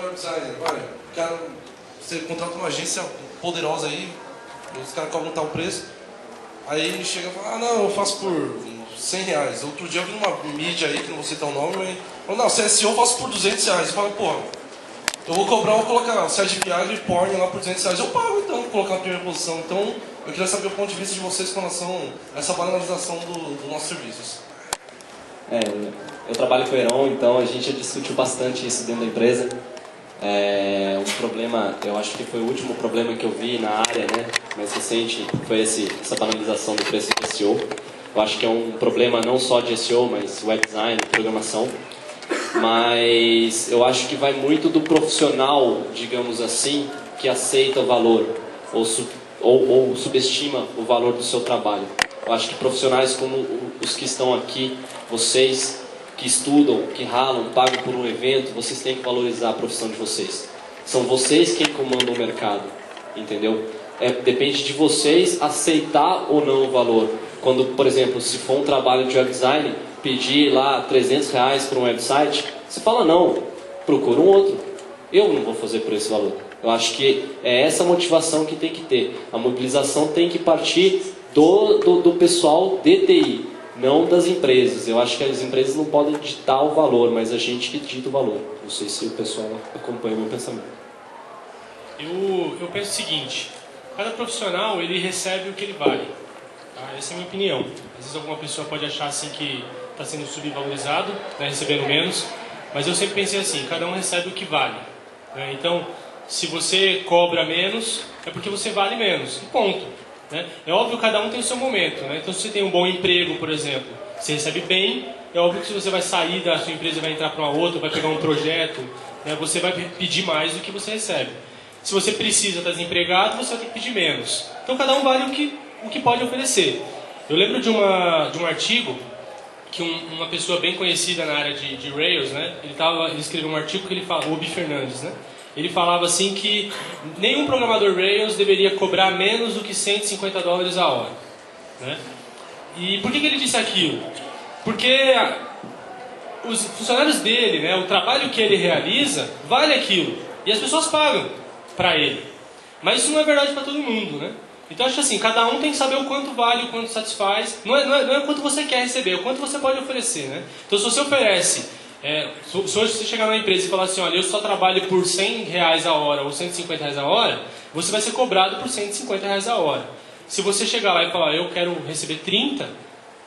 web designer, vai, cara, você contrata uma agência poderosa aí, os caras cobram tal preço, aí chega e fala, ah não, eu faço por R$100. Outro dia eu vi numa mídia aí, que não vou citar o nome, mas falou, não, se é SEO eu faço por R$200. Eu falo, porra, eu vou colocar o site de viagem e porn lá por R$200. Eu pago então, vou colocar na primeira posição. Então, eu queria saber o ponto de vista de vocês com relação a essa banalização dos nossos serviços. Eu trabalho com o Heron, então a gente já discutiu bastante isso dentro da empresa. Um problema, eu acho que foi o último problema que eu vi na área, né, mais recente, foi essa banalização do preço de SEO. Eu acho que é um problema não só de SEO, mas web design, programação. Mas eu acho que vai muito do profissional, digamos assim, que aceita o valor ou subestima o valor do seu trabalho. Eu acho que profissionais como os que estão aqui, vocês que estudam, que ralam, pagam por um evento, vocês têm que valorizar a profissão de vocês. São vocês quem comandam o mercado, entendeu? Depende de vocês aceitar ou não o valor. Quando, por exemplo, se for um trabalho de web design, pedir lá R$300 por um website, você fala não, procura um outro. Eu não vou fazer por esse valor. Eu acho que é essa motivação que tem que ter. A mobilização tem que partir do pessoal de TI, não das empresas. Eu acho que as empresas não podem ditar o valor, mas a gente que dita o valor. Não sei se o pessoal acompanha o meu pensamento. Eu penso o seguinte, cada profissional ele recebe o que ele vale. Tá? Essa é a minha opinião. Às vezes alguma pessoa pode achar assim que está sendo subvalorizado, né, recebendo menos, mas eu sempre pensei assim, cada um recebe o que vale. Né? Então, se você cobra menos, é porque você vale menos, e ponto. Né? É óbvio que cada um tem o seu momento. Né? Então, se você tem um bom emprego, por exemplo, você recebe bem, é óbvio que se você vai sair da sua empresa e vai entrar para uma outra, vai pegar um projeto, né, você vai pedir mais do que você recebe. Se você precisa estar desempregado, você vai ter que pedir menos. Então, cada um vale o que pode oferecer. Eu lembro de um artigo que uma pessoa bem conhecida na área de Rails, né, ele escreveu um artigo que ele fala, o Obi Fernandes, né, ele falava assim que nenhum programador Rails deveria cobrar menos do que $150 a hora. Né? E por que ele disse aquilo? Porque os funcionários dele, né, o trabalho que ele realiza, vale aquilo. E as pessoas pagam para ele. Mas isso não é verdade para todo mundo, né? Então acho assim, cada um tem que saber o quanto vale, o quanto satisfaz. Não é o quanto você quer receber, é o quanto você pode oferecer, né? Então se você oferece, se hoje você chegar numa empresa e falar assim, olha, eu só trabalho por R$100 a hora ou R$150 a hora, você vai ser cobrado por R$150 a hora. Se você chegar lá e falar, eu quero receber 30,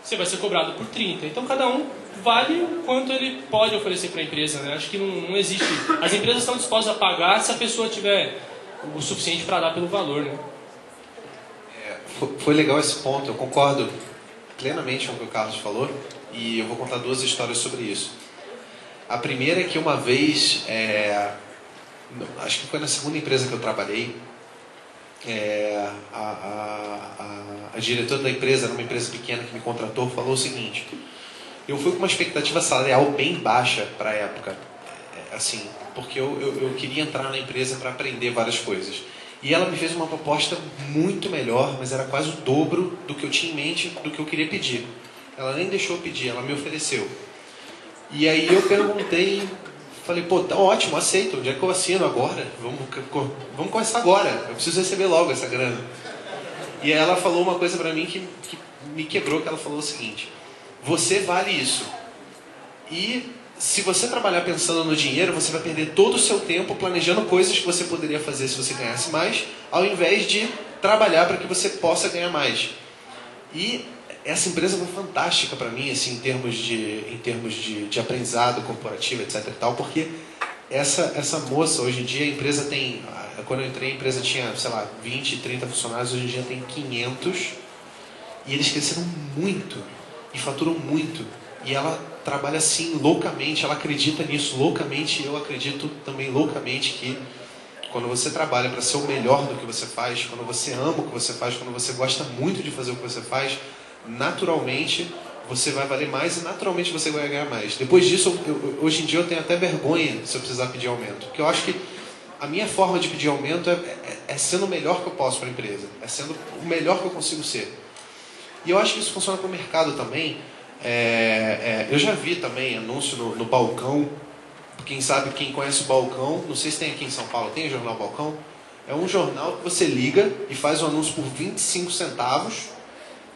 você vai ser cobrado por 30. Então cada um vale o quanto ele pode oferecer para a empresa, né? Acho que não existe. As empresas estão dispostas a pagar se a pessoa tiver o suficiente para dar pelo valor, né? Foi legal esse ponto, eu concordo plenamente com o que o Carlos falou e eu vou contar duas histórias sobre isso. A primeira é que uma vez, acho que foi na segunda empresa que eu trabalhei, a diretora da empresa, era uma empresa pequena que me contratou, falou o seguinte, eu fui com uma expectativa salarial bem baixa para a época, assim, porque eu queria entrar na empresa para aprender várias coisas. E ela me fez uma proposta muito melhor, mas era quase o dobro do que eu tinha em mente, do que eu queria pedir. Ela nem deixou eu pedir, ela me ofereceu. E aí eu perguntei, falei, pô, tá ótimo, aceito, onde é que eu assino agora? Vamos começar agora, eu preciso receber logo essa grana. E aí ela falou uma coisa pra mim que me quebrou, que ela falou o seguinte, você vale isso. E se você trabalhar pensando no dinheiro, você vai perder todo o seu tempo planejando coisas que você poderia fazer se você ganhasse mais, ao invés de trabalhar para que você possa ganhar mais. E essa empresa foi fantástica para mim, assim, em termos de aprendizado corporativo, etc. e tal, porque essa moça, hoje em dia, a empresa tem... Quando eu entrei, a empresa tinha, sei lá, 20, 30 funcionários, hoje em dia tem 500. E eles cresceram muito e faturam muito. E ela trabalha assim loucamente, ela acredita nisso loucamente, e eu acredito também loucamente que quando você trabalha para ser o melhor do que você faz, quando você ama o que você faz, quando você gosta muito de fazer o que você faz, naturalmente você vai valer mais e naturalmente você vai ganhar mais. Depois disso, hoje em dia eu tenho até vergonha se eu precisar pedir aumento, porque eu acho que a minha forma de pedir aumento é sendo o melhor que eu posso para a empresa, é sendo o melhor que eu consigo ser. E eu acho que isso funciona para o mercado também. Eu já vi também anúncio no balcão quem sabe, quem conhece o Balcão, não sei se tem aqui em São Paulo, tem o jornal Balcão? É um jornal que você liga e faz um anúncio por 25 centavos,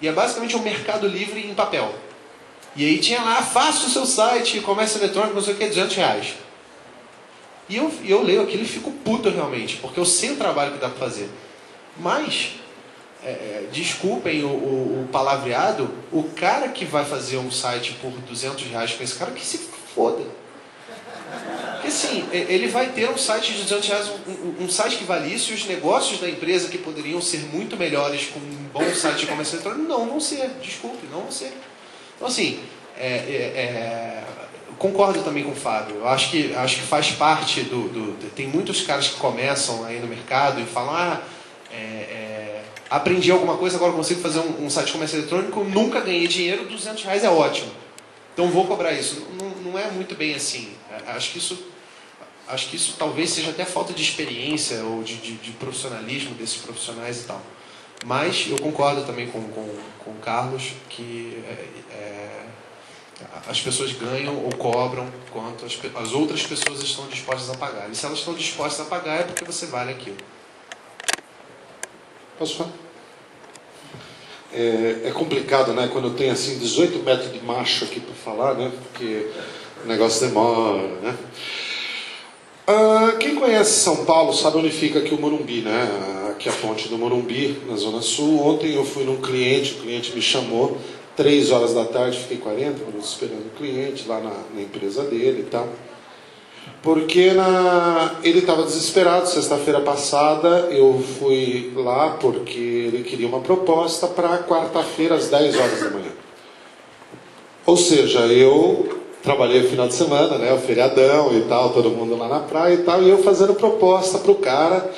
e é basicamente um Mercado Livre em papel. E aí tinha lá, faça o seu site, comércio eletrônico, não sei o que, R$200. E eu leio aquilo e fico puto realmente, porque eu sei o trabalho que dá para fazer. Mas, desculpem o palavreado, o cara que vai fazer um site por R$200 com esse cara, que se foda. Porque assim, ele vai ter um site de R$200, um site que vale isso, e os negócios da empresa que poderiam ser muito melhores com um bom site de comércio eletrônico, não vão ser, desculpe, não vão ser. Então assim, concordo também com o Fábio. Eu acho que faz parte tem muitos caras que começam aí no mercado e falam, aprendi alguma coisa, agora consigo fazer um site de comércio eletrônico, nunca ganhei dinheiro, R$200 é ótimo. Então vou cobrar isso. Não é muito bem assim. Acho que isso talvez seja até falta de experiência ou de profissionalismo desses profissionais e tal. Mas eu concordo também com o Carlos que as pessoas ganham ou cobram quanto as outras pessoas estão dispostas a pagar. E se elas estão dispostas a pagar é porque você vale aquilo. Posso falar? É complicado, né? Quando eu tenho assim 18 metros de macho aqui para falar, né? Porque o negócio demora, né? Quem conhece São Paulo sabe onde fica aqui o Morumbi, né? Aqui a ponte do Morumbi, na Zona Sul. Ontem eu fui num cliente, o cliente me chamou, 3 horas da tarde, fiquei 40 minutos esperando o cliente lá na empresa dele e tal. Porque ele estava desesperado. Sexta-feira passada eu fui lá porque ele queria uma proposta para quarta-feira às 10 horas da manhã. Ou seja, eu trabalhei o final de semana, né, o feriadão e tal, todo mundo lá na praia e tal, e eu fazendo proposta para o cara.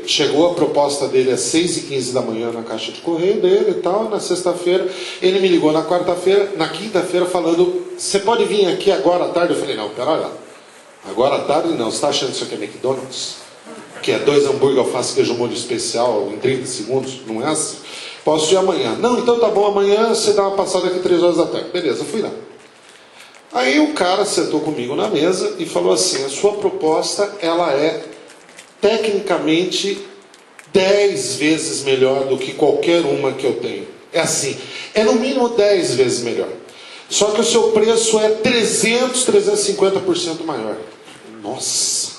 Chegou a proposta dele às 6h15 da manhã na caixa de correio dele e tal. Na sexta-feira, ele me ligou na quarta-feira, na quinta-feira falando, você pode vir aqui agora à tarde? Eu falei, não, pera lá. Agora à tarde não, você está achando que isso aqui é McDonald's? Que é 2 hambúrguer, alface, queijo, molho especial em 30 segundos? Não é assim? Posso ir amanhã. Não, então tá bom, amanhã você dá uma passada aqui 3 horas da tarde. Beleza, fui lá. Aí o cara sentou comigo na mesa e falou assim, a sua proposta, ela é tecnicamente 10 vezes melhor do que qualquer uma que eu tenho. É assim, é no mínimo 10 vezes melhor. Só que o seu preço é 350% maior. Nossa!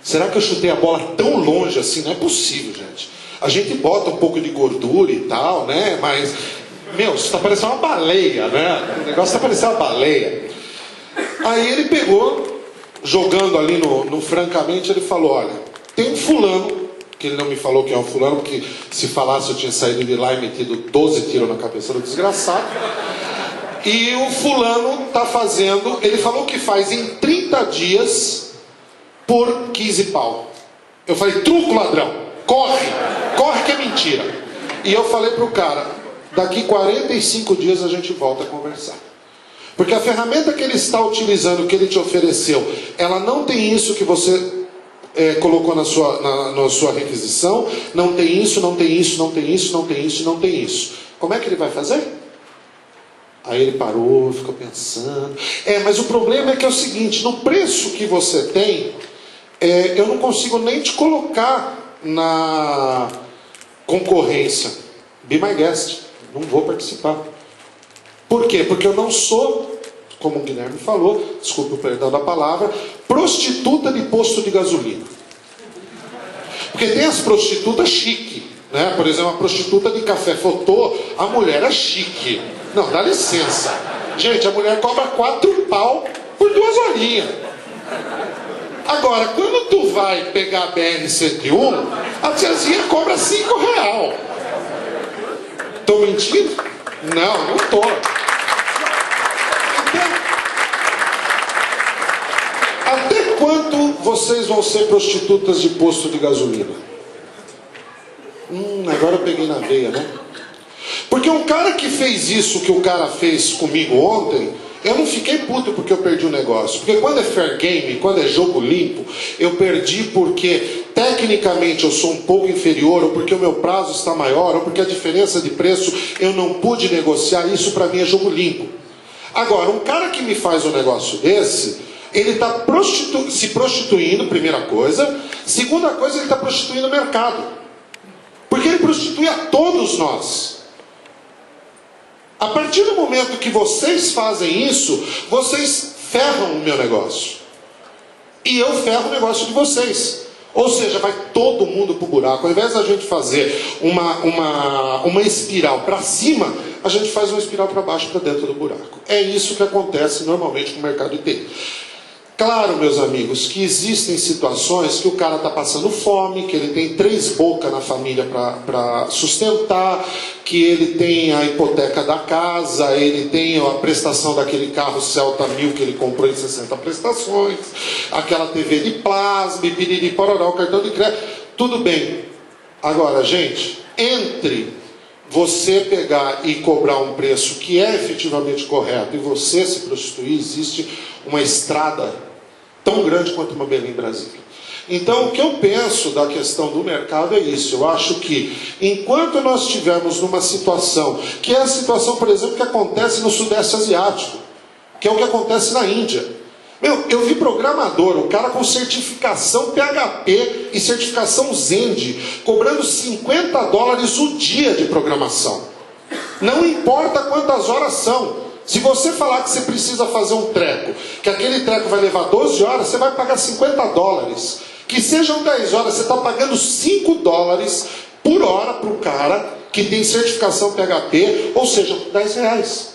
Será que eu chutei a bola tão longe assim? Não é possível, gente. A gente bota um pouco de gordura e tal, né? Mas, meu, isso está parecendo uma baleia, né? O negócio está parecendo uma baleia. Aí ele pegou, jogando ali no francamente, ele falou, olha, tem um fulano, que ele não me falou que é um fulano, porque se falasse eu tinha saído de lá e metido 12 tiros na cabeça do desgraçado. E o fulano está fazendo, ele falou que faz em 30 dias por 15 pau. Eu falei, truco, ladrão, corre que é mentira. E eu falei pro cara, daqui 45 dias a gente volta a conversar. Porque a ferramenta que ele está utilizando, que ele te ofereceu, ela não tem isso que você colocou na sua requisição, não tem isso, não tem isso, não tem isso, não tem isso, não tem isso. Como é que ele vai fazer? Aí ele parou, ficou pensando. Mas o problema é que é o seguinte, no preço que você tem, eu não consigo nem te colocar na concorrência. Be my guest, não vou participar. Por quê? Porque eu não sou, como o Guilherme falou, desculpe o perdão da palavra, prostituta de posto de gasolina. Porque tem as prostitutas chique, né? Por exemplo, a prostituta de café fotô, a mulher é chique. Não, dá licença. Gente, a mulher cobra 4 pau por 2 horinhas. Agora, quando tu vai pegar a BR-101, a tiazinha cobra 5 real. Tô mentindo? Não, não tô. Até quando vocês vão ser prostitutas de posto de gasolina? Agora eu peguei na veia, né? Porque um cara que fez isso que o cara fez comigo ontem, eu não fiquei puto porque eu perdi o negócio. Porque quando é fair game, quando é jogo limpo, eu perdi porque tecnicamente eu sou um pouco inferior, ou porque o meu prazo está maior, ou porque a diferença de preço eu não pude negociar. Isso para mim é jogo limpo. Agora, um cara que me faz um negócio desse, Ele está se prostituindo, primeira coisa. Segunda coisa, ele está prostituindo o mercado. Porque ele prostitui a todos nós. A partir do momento que vocês fazem isso, vocês ferram o meu negócio. E eu ferro o negócio de vocês. Ou seja, vai todo mundo pro buraco. Ao invés da gente fazer uma espiral para cima, a gente faz uma espiral para baixo, para dentro do buraco. É isso que acontece normalmente com o mercado de TI. Claro, meus amigos, que existem situações que o cara está passando fome, que ele tem 3 bocas na família para sustentar, que ele tem a hipoteca da casa, ele tem a prestação daquele carro Celta 1000 que ele comprou em 60 prestações, aquela TV de plasma, piriri, pororó, o cartão de crédito, tudo bem. Agora, gente, entre você pegar e cobrar um preço que é efetivamente correto e você se prostituir, existe uma estrada tão grande quanto uma Belém Brasília. Então, o que eu penso da questão do mercado é isso. Eu acho que, enquanto nós estivermos numa situação, que é a situação, por exemplo, que acontece no Sudeste Asiático, que é o que acontece na Índia. Eu vi programador, um cara com certificação PHP e certificação Zend, cobrando $50 o dia de programação. Não importa quantas horas são. Se você falar que você precisa fazer um treco, que aquele treco vai levar 12 horas, você vai pagar $50. Que sejam 10 horas, você está pagando $5 por hora para o cara que tem certificação PHP, ou seja, R$10.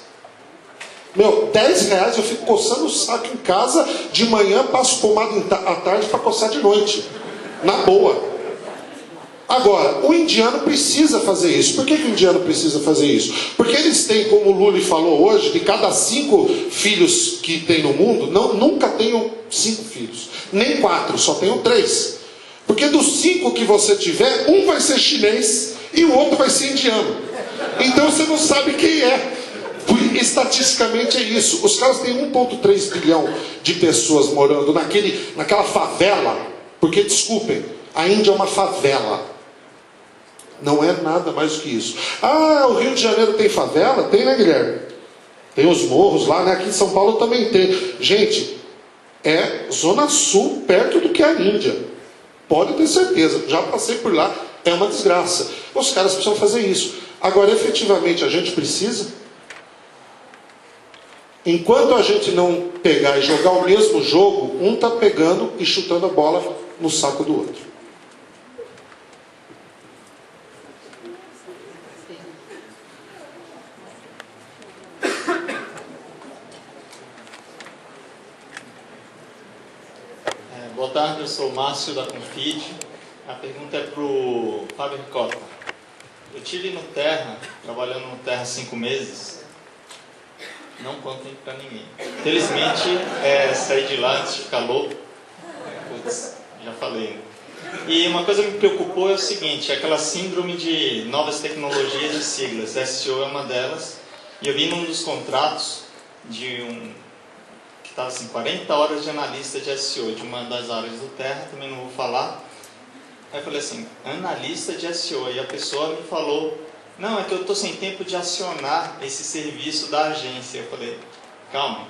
Meu, R$10 eu fico coçando o saco em casa, de manhã passo pomada à tarde para coçar de noite. Na boa. Agora, o indiano precisa fazer isso. Por que o indiano precisa fazer isso? Porque eles têm, como o Lully falou hoje, de cada 5 filhos que tem no mundo, nunca tenham 5 filhos. Nem 4, só tenham 3. Porque dos 5 que você tiver, um vai ser chinês e o outro vai ser indiano. Então você não sabe quem é. Estatisticamente é isso. Os caras têm 1,3 bilhão de pessoas morando naquela favela. Porque, desculpem, a Índia é uma favela. Não é nada mais do que isso. Ah, o Rio de Janeiro tem favela? Tem, né, Guilherme? Tem os morros lá, né? Aqui em São Paulo também tem. Gente, é Zona Sul, perto do que a Índia. Pode ter certeza. Já passei por lá. É uma desgraça. Os caras precisam fazer isso. Agora, efetivamente, a gente precisa? Enquanto a gente não pegar e jogar o mesmo jogo, um está pegando e chutando a bola no saco do outro. Boa tarde, eu sou o Márcio da Confid. A pergunta é para o Fábio Ricota. Eu estive no Terra, trabalhando no Terra 5 meses. Não contem para ninguém. Felizmente, saí de lá antes de ficar louco. Putz, já falei. E uma coisa que me preocupou é o seguinte, aquela síndrome de novas tecnologias e siglas. SEO é uma delas. E eu vi num dos contratos de que estava assim, 40 horas de analista de SEO, de uma das áreas do Terra, também não vou falar. Aí eu falei assim, analista de SEO. E a pessoa me falou, não, é que eu estou sem tempo de acionar esse serviço da agência. Eu falei, calma,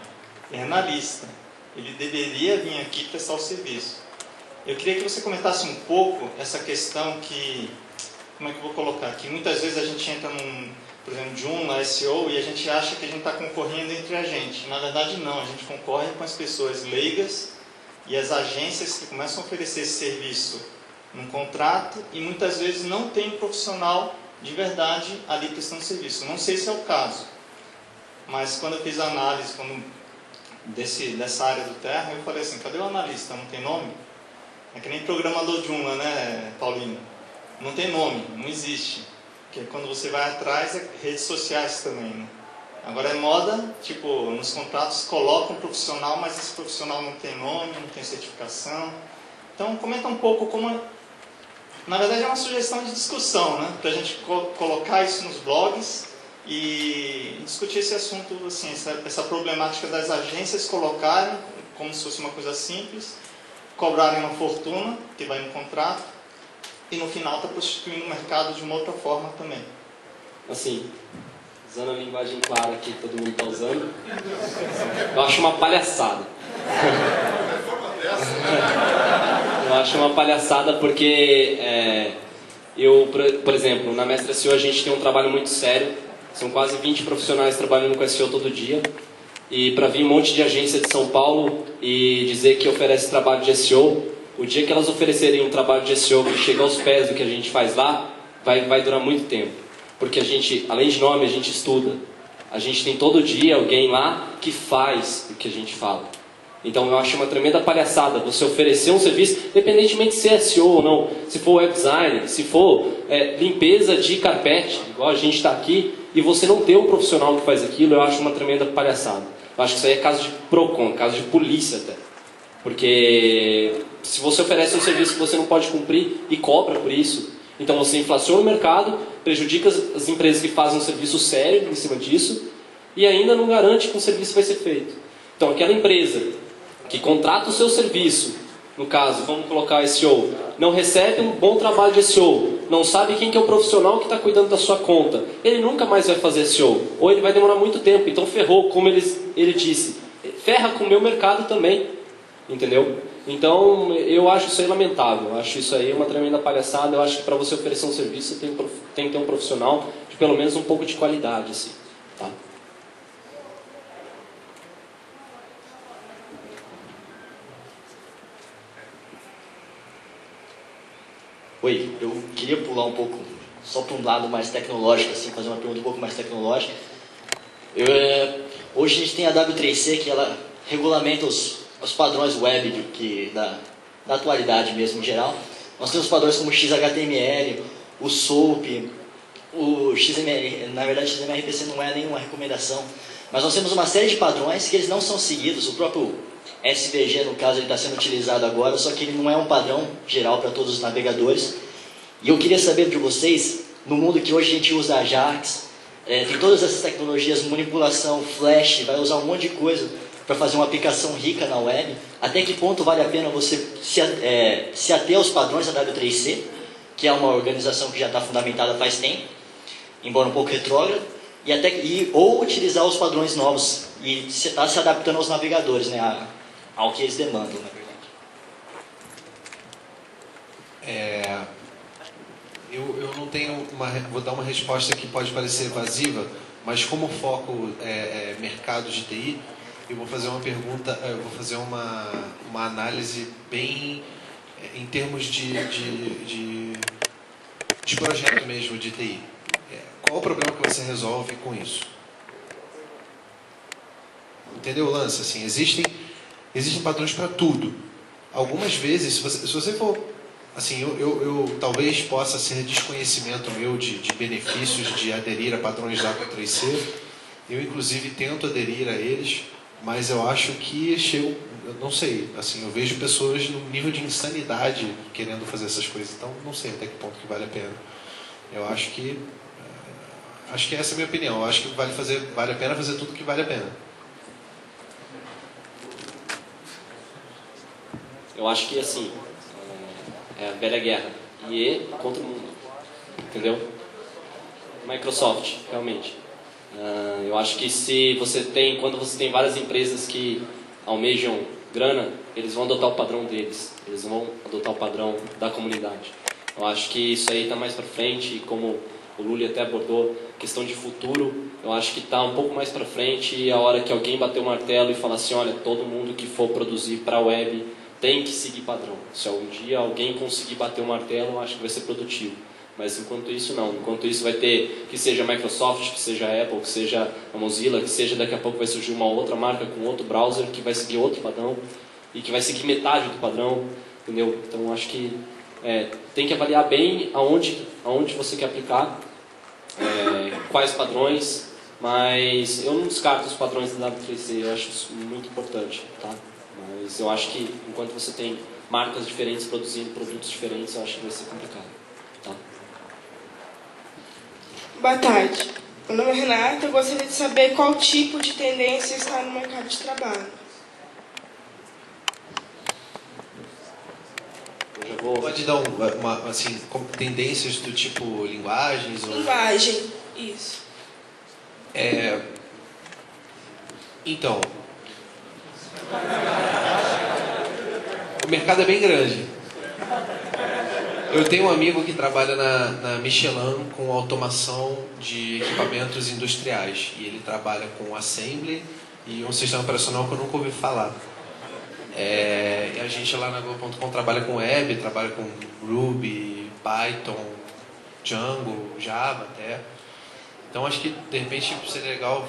é analista. Ele deveria vir aqui prestar o serviço. Eu queria que você comentasse um pouco essa questão que, como é que eu vou colocar aqui? Muitas vezes a gente entra por exemplo, Joomla, SEO, e a gente acha que a gente está concorrendo entre a gente. Na verdade, não. A gente concorre com as pessoas leigas e as agências que começam a oferecer esse serviço num contrato e muitas vezes não tem um profissional de verdade ali prestando serviço. Não sei se é o caso, mas quando eu fiz a análise dessa área do Terra, eu falei assim, cadê o analista? Não tem nome? É que nem programador Joomla, né, Paulino? Não tem nome, não existe. Porque quando você vai atrás, é redes sociais também, né? Agora é moda, tipo, nos contratos colocam um profissional, mas esse profissional não tem nome, não tem certificação. Então, comenta um pouco como... Na verdade, é uma sugestão de discussão, né? Para a gente colocar isso nos blogs e discutir esse assunto, assim, essa problemática das agências colocarem, como se fosse uma coisa simples, cobrarem uma fortuna, que vai no contrato, e no final está prostituindo o mercado de uma outra forma também. Assim, usando a linguagem clara que todo mundo está usando, eu acho uma palhaçada. Eu acho uma palhaçada porque por exemplo, na Mestre SEO a gente tem um trabalho muito sério. São quase 20 profissionais trabalhando com SEO todo dia. E para vir um monte de agência de São Paulo e dizer que oferece trabalho de SEO, o dia que elas oferecerem um trabalho de SEO que chega aos pés do que a gente faz lá, vai durar muito tempo. Porque a gente, além de nome, a gente estuda. A gente tem todo dia alguém lá que faz o que a gente fala. Então eu acho uma tremenda palhaçada você oferecer um serviço, independentemente se é SEO ou não, se for web design, se for limpeza de carpete, igual a gente está aqui, e você não ter um profissional que faz aquilo, eu acho uma tremenda palhaçada. Eu acho que isso aí é caso de PROCON, caso de polícia até. Porque se você oferece um serviço que você não pode cumprir e cobra por isso, então você inflaciona o mercado, prejudica as empresas que fazem um serviço sério em cima disso, e ainda não garante que um serviço vai ser feito. Então aquela empresa que contrata o seu serviço, no caso, vamos colocar SEO, não recebe um bom trabalho de SEO, não sabe quem que é o profissional que está cuidando da sua conta, ele nunca mais vai fazer SEO, ou ele vai demorar muito tempo, então ferrou, como ele disse, ferra com o meu mercado também, entendeu? Então eu acho isso aí lamentável, eu acho isso aí uma tremenda palhaçada. Eu acho que para você oferecer um serviço você tem que ter um profissional de pelo menos um pouco de qualidade, assim, tá? Oi, eu queria pular um pouco, só para um lado mais tecnológico, assim, fazer uma pergunta um pouco mais tecnológica. Hoje a gente tem a W3C, que ela regulamenta os padrões web da atualidade mesmo, em geral. Nós temos padrões como XHTML, o SOAP, o XML, na verdade o XMRPC não é nenhuma recomendação, mas nós temos uma série de padrões que eles não são seguidos. O próprio SVG, no caso, ele está sendo utilizado agora, só que ele não é um padrão geral para todos os navegadores. E eu queria saber de vocês, no mundo que hoje a gente usa Ajax, tem todas essas tecnologias, manipulação, Flash, vai usar um monte de coisa para fazer uma aplicação rica na web, até que ponto vale a pena você se ater aos padrões da W3C, que é uma organização que já está fundamentada faz tempo, embora um pouco retrógrado, ou utilizar os padrões novos e estar se adaptando aos navegadores, né, ao que eles demandam, na verdade. Eu não tenho vou dar uma resposta que pode parecer evasiva, mas como o foco é mercado de TI, eu vou fazer uma pergunta, eu vou fazer uma análise bem em termos de projeto mesmo de TI. Qual o problema que você resolve com isso? Entendeu o lance? Assim, existem padrões para tudo. Algumas vezes, se você for... Assim, eu talvez possa ser desconhecimento meu de benefícios de aderir a padrões da W3C. Eu, inclusive, tento aderir a eles, mas eu acho que eu não sei, assim, eu vejo pessoas no nível de insanidade querendo fazer essas coisas, então não sei até que ponto que vale a pena. Eu acho que essa é a minha opinião. Eu acho que vale a pena fazer tudo que vale a pena. Eu acho que, assim, é a velha guerra. IE contra o mundo. Entendeu? Microsoft, realmente. Eu acho que quando você tem várias empresas que almejam grana, eles vão adotar o padrão deles. Eles vão adotar o padrão da comunidade. Eu acho que isso aí está mais para frente, e como o Lully até abordou, questão de futuro, eu acho que está um pouco mais para frente, e a hora que alguém bater o martelo e falar assim, olha, todo mundo que for produzir para a web tem que seguir padrão. Se algum dia alguém conseguir bater o martelo, eu acho que vai ser produtivo. Mas enquanto isso não. Enquanto isso vai ter, que seja a Microsoft, que seja a Apple, que seja a Mozilla, que seja daqui a pouco vai surgir uma outra marca com outro browser que vai seguir outro padrão e que vai seguir metade do padrão, entendeu? Então eu acho que tem que avaliar bem aonde você quer aplicar, quais padrões, mas eu não descarto os padrões da W3C, eu acho isso muito importante, tá? Mas eu acho que enquanto você tem marcas diferentes produzindo produtos diferentes, eu acho que vai ser complicado, tá? Boa tarde. Meu nome é Renata. Eu gostaria de saber qual tipo de tendência está no mercado de trabalho. Pode dar assim, tendências do tipo linguagens? Linguagem, isso. Então, O mercado é bem grande. Eu tenho um amigo que trabalha na Michelin com automação de equipamentos industriais. E ele trabalha com assembly e um sistema operacional que eu nunca ouvi falar. E a gente lá na Globo.com trabalha com web, trabalha com Ruby, Python, Django, Java até. Então acho que de repente seria legal,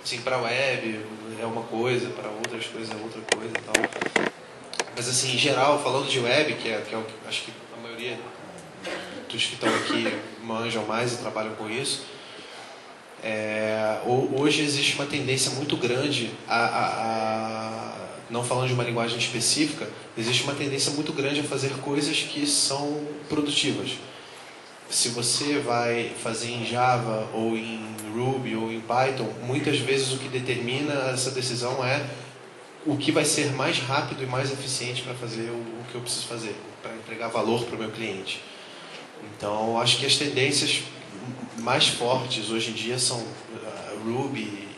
assim, para web é uma coisa, para outras coisas é outra coisa e tal. Mas assim, em geral, falando de web, que é o que acho que a maioria dos que estão aqui manjam mais e trabalham com isso, hoje existe uma tendência muito grande não falando de uma linguagem específica, existe uma tendência muito grande a fazer coisas que são produtivas. Se você vai fazer em Java, ou em Ruby, ou em Python, muitas vezes o que determina essa decisão é o que vai ser mais rápido e mais eficiente para fazer o que eu preciso fazer, para entregar valor para o meu cliente. Então, acho que as tendências mais fortes hoje em dia são Ruby,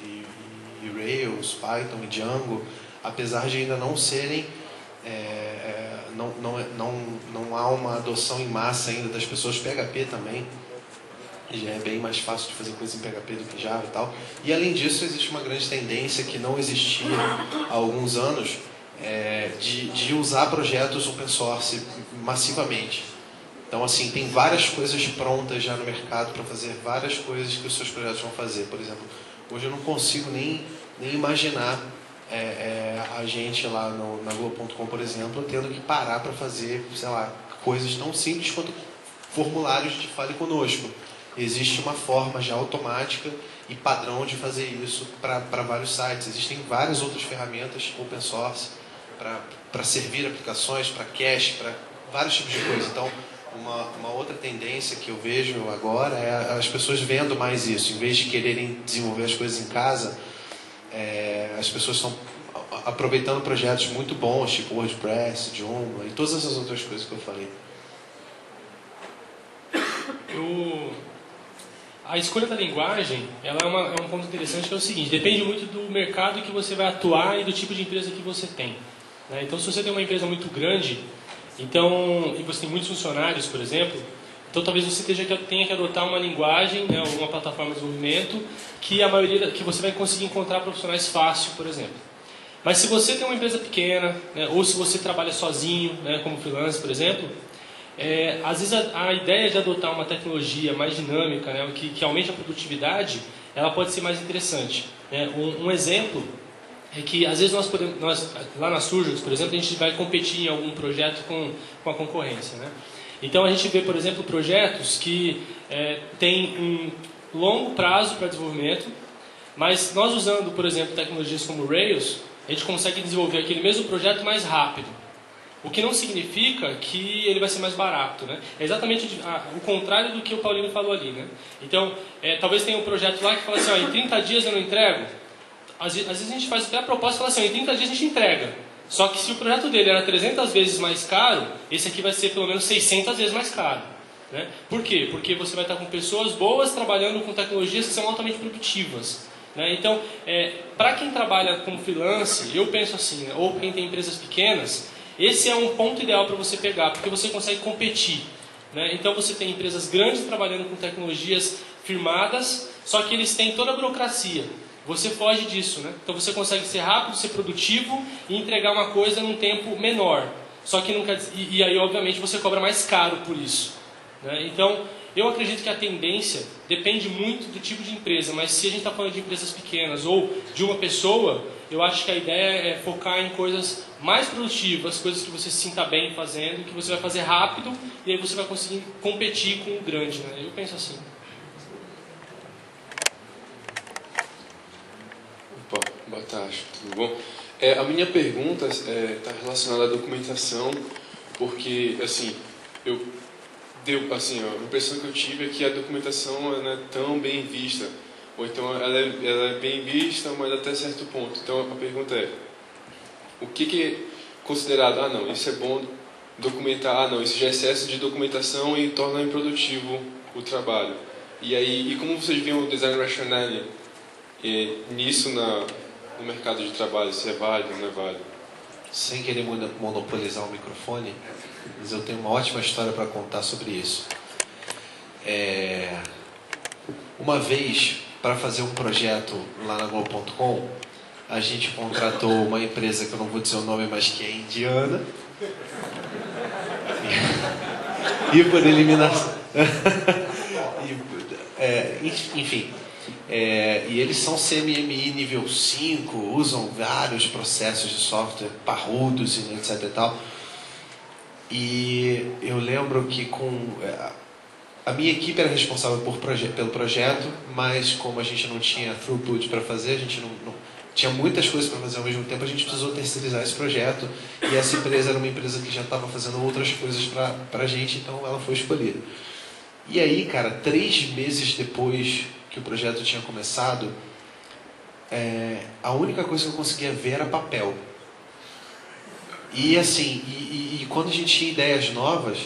e Rails, Python e Django, apesar de ainda não serem, não há uma adoção em massa ainda das pessoas. PHP também, já é bem mais fácil de fazer coisa em PHP do que Java e tal. E além disso, existe uma grande tendência que não existia há alguns anos, de usar projetos open source massivamente. Então, assim, tem várias coisas prontas já no mercado para fazer várias coisas que os seus projetos vão fazer. Por exemplo, hoje eu não consigo nem imaginar a gente lá na Globo.com, por exemplo, tendo que parar para fazer, sei lá, coisas tão simples quanto formulários de Fale Conosco. Existe uma forma já automática e padrão de fazer isso para vários sites. Existem várias outras ferramentas open source para servir aplicações, para cache, para vários tipos de coisas. Então, uma outra tendência que eu vejo agora é as pessoas vendo mais isso. Em vez de quererem desenvolver as coisas em casa, as pessoas estão aproveitando projetos muito bons, tipo WordPress, Joomla e todas essas outras coisas que eu falei. A escolha da linguagem, ela é um ponto interessante, que é o seguinte: depende muito do mercado que você vai atuar e do tipo de empresa que você tem, né? Então, se você tem uma empresa muito grande, e você tem muitos funcionários, por exemplo, então talvez você tenha que adotar uma linguagem, né, uma plataforma de desenvolvimento que você vai conseguir encontrar profissionais fácil, por exemplo. Mas se você tem uma empresa pequena, né, ou se você trabalha sozinho, né, como freelancer, por exemplo, às vezes a ideia de adotar uma tecnologia mais dinâmica, né, que aumente a produtividade, ela pode ser mais interessante, né? Um exemplo é que às vezes nós lá na Surjux, por exemplo, a gente vai competir em algum projeto com a concorrência, né? Então a gente vê, por exemplo, projetos que têm um longo prazo para desenvolvimento, mas nós usando, por exemplo, tecnologias como Rails, a gente consegue desenvolver aquele mesmo projeto mais rápido. O que não significa que ele vai ser mais barato, né? É exatamente o contrário do que o Paulino falou ali, né? Então, talvez tenha um projeto lá que fala assim, em 30 dias eu não entrego. Às vezes a gente faz até a proposta e fala assim, em 30 dias a gente entrega. Só que se o projeto dele era 300 vezes mais caro, esse aqui vai ser pelo menos 600 vezes mais caro, né? Por quê? Porque você vai estar com pessoas boas trabalhando com tecnologias que são altamente produtivas, né? Então, para quem trabalha como freelance, eu penso assim, né? Ou quem tem empresas pequenas, esse é um ponto ideal para você pegar, porque você consegue competir, né? Então você tem empresas grandes trabalhando com tecnologias firmadas, só que eles têm toda a burocracia. Você foge disso, né? Então você consegue ser rápido, ser produtivo e entregar uma coisa num tempo menor. Só que nunca, e aí obviamente você cobra mais caro por isso, né? Então eu acredito que a tendência depende muito do tipo de empresa, mas se a gente está falando de empresas pequenas ou de uma pessoa, eu acho que a ideia é focar em coisas mais produtivas, coisas que você se sinta bem fazendo, que você vai fazer rápido e aí você vai conseguir competir com o grande, né? Eu penso assim. Opa, boa tarde, tudo bom? A minha pergunta está relacionada à documentação, porque, assim, a impressão que eu tive é que a documentação não é tão bem vista, ou então ela é bem vista, mas até certo ponto. Então a pergunta é, o que é considerado, não, isso é bom documentar, não, isso já é excesso de documentação e torna improdutivo o trabalho. E como vocês veem o design rationale nisso no mercado de trabalho, se é válido ou não é válido? sem querer monopolizar o microfone, mas eu tenho uma ótima história para contar sobre isso. Uma vez, para fazer um projeto lá na Globo.com, a gente contratou uma empresa que eu não vou dizer o nome, mas que é indiana. E por eliminação. Enfim. E eles são CMMI nível 5, usam vários processos de software parrudos e etc e tal. E eu lembro que a minha equipe era responsável pelo projeto, mas como a gente não tinha throughput para fazer, a gente não tinha muitas coisas para fazer ao mesmo tempo, a gente precisou terceirizar esse projeto, e essa empresa era uma empresa que já estava fazendo outras coisas para a gente, então ela foi escolhida. E aí, cara, 3 meses depois que o projeto tinha começado, a única coisa que eu conseguia ver era papel. E assim, e quando a gente tinha ideias novas,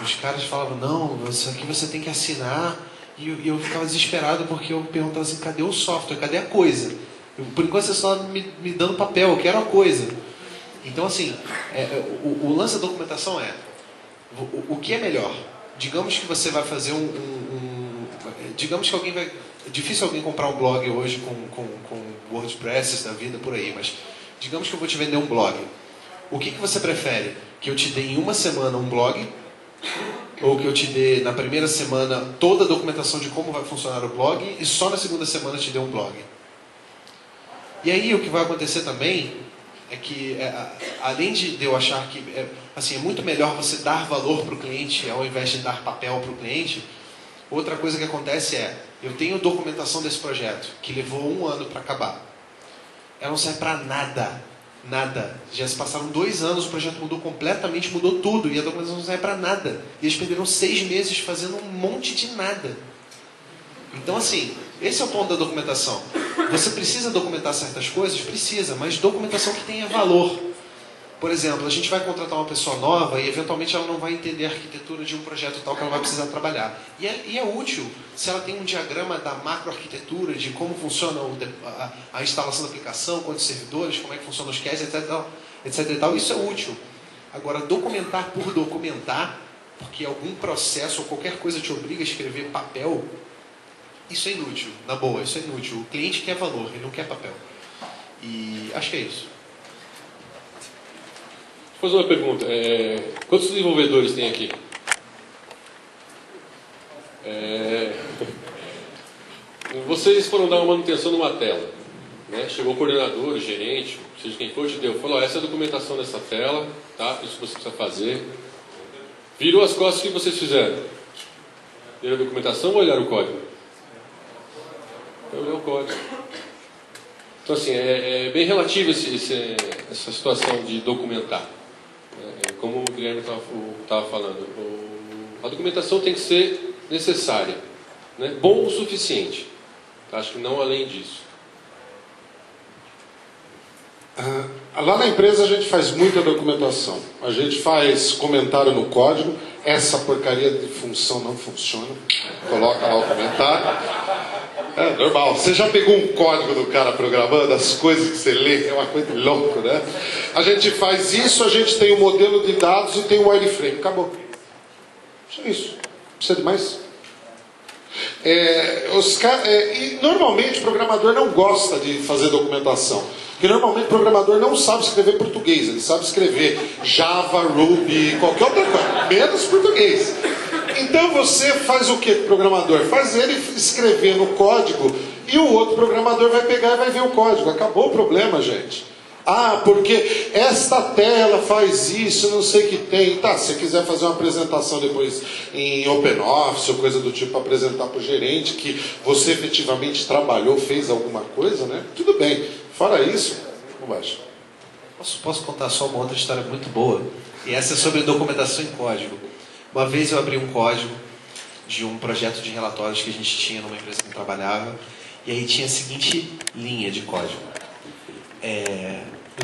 os caras falavam, não, isso aqui você tem que assinar, e eu ficava desesperado porque eu perguntava assim, cadê o software, cadê a coisa? Por enquanto você só me dando papel, eu quero a coisa. Então assim, o lance da documentação o que é melhor? Digamos que você vai fazer digamos que alguém vai... É difícil alguém comprar um blog hoje com WordPress da vida por aí, mas digamos que eu vou te vender um blog. O que você prefere? Que eu te dê em uma semana um blog? Ou que eu te dê na primeira semana toda a documentação de como vai funcionar o blog e só na segunda semana te dê um blog? E aí o que vai acontecer também é que, além de eu achar que é muito melhor você dar valor para o cliente ao invés de dar papel para o cliente, outra coisa que acontece eu tenho documentação desse projeto, que levou 1 ano para acabar. Ela não serve para nada. Nada. Já se passaram 2 anos, o projeto mudou completamente, mudou tudo, e a documentação não serve para nada. E eles perderam 6 meses fazendo um monte de nada. Então assim, esse é o ponto da documentação. Você precisa documentar certas coisas? Precisa, mas documentação que tenha valor. Por exemplo, a gente vai contratar uma pessoa nova e eventualmente ela não vai entender a arquitetura de um projeto tal que ela vai precisar trabalhar. E é útil se ela tem um diagrama da macroarquitetura, de como funciona a instalação da aplicação, quantos servidores, como é que funcionam os CAS, etc e tal. Isso é útil. Agora, documentar por documentar, porque algum processo ou qualquer coisa te obriga a escrever papel, isso é inútil. Na boa, isso é inútil. O cliente quer valor, ele não quer papel. E acho que é isso. Vou fazer uma pergunta. Quantos desenvolvedores tem aqui? Vocês foram dar uma manutenção numa tela, né? Chegou o coordenador, o gerente, seja quem for, te deu, falou, essa é a documentação dessa tela, tá? Isso você precisa fazer. Virou as costas, o que vocês fizeram? Leram a documentação ou olharam o código? Eu olhei o código. Então assim, é bem relativo essa situação de documentar. Como o Guilherme estava falando, a documentação tem que ser necessária, né? Bom o suficiente. Acho que não além disso. Lá na empresa a gente faz muita documentação. A gente faz comentário no código. Essa porcaria de função não funciona. Coloca lá o comentário. É normal. Você já pegou um código do cara programando? As coisas que você lê é uma coisa louca, né? A gente faz isso, a gente tem o modelo de dados e tem o wireframe. Acabou. Só isso. Precisa de mais? E normalmente o programador não gosta de fazer documentação. Porque normalmente o programador não sabe escrever português. Ele sabe escrever Java, Ruby, qualquer outra coisa. Menos português. Então você faz o que, programador? Faz ele escrever no código e o outro programador vai pegar e vai ver o código. Acabou o problema, gente. Porque esta tela faz isso, não sei o que tem. Tá, se você quiser fazer uma apresentação depois em OpenOffice ou coisa do tipo, apresentar para o gerente que você efetivamente trabalhou, fez alguma coisa, né? Tudo bem. Fora isso, bobagem. Posso contar só uma outra história muito boa? E essa é sobre documentação em código. Uma vez eu abri um código de um projeto de relatórios que a gente tinha numa empresa que eu trabalhava, e aí tinha a seguinte linha de código.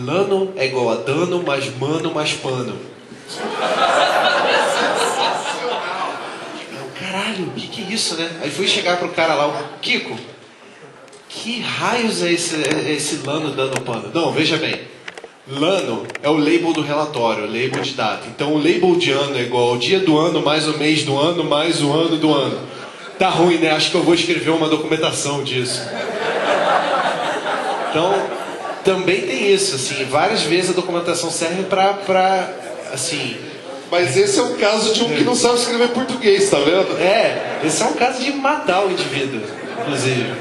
Lano é igual a dano mais mano mais pano. Caralho, o que é isso, né? Aí fui chegar pro cara lá, o Kiko, que raios é esse lano dando pano? Não, veja bem. Lano é o label do relatório, o label de data. Então o label de ano é igual ao dia do ano mais o mês do ano mais o ano do ano. Tá ruim, né? Acho que eu vou escrever uma documentação disso. Então, também tem isso, assim, várias vezes a documentação serve pra assim... Mas esse é um caso de um que não sabe escrever português, tá vendo? Esse é um caso de matar o indivíduo, inclusive.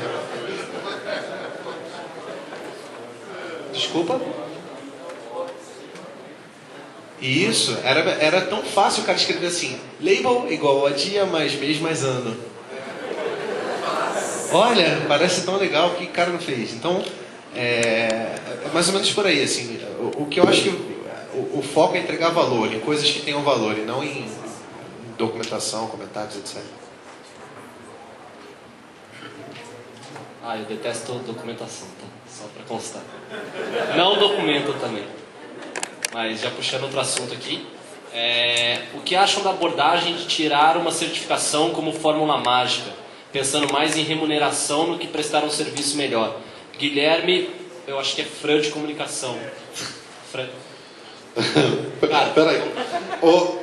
Desculpa? E isso, era tão fácil o cara escrever assim, label igual a dia mais mês mais ano. Olha, parece tão legal, que cara não fez? Então, é mais ou menos por aí, assim, o que eu acho que o foco é entregar valor, em coisas que tenham valor, e não em documentação, comentários, etc. Eu detesto documentação, tá? Só pra constar. Não documento também. Mas já puxando outro assunto aqui, o que acham da abordagem de tirar uma certificação como fórmula mágica, pensando mais em remuneração no que prestar um serviço melhor? Guilherme, eu acho que é Fran de comunicação. Fran. Cara, peraí.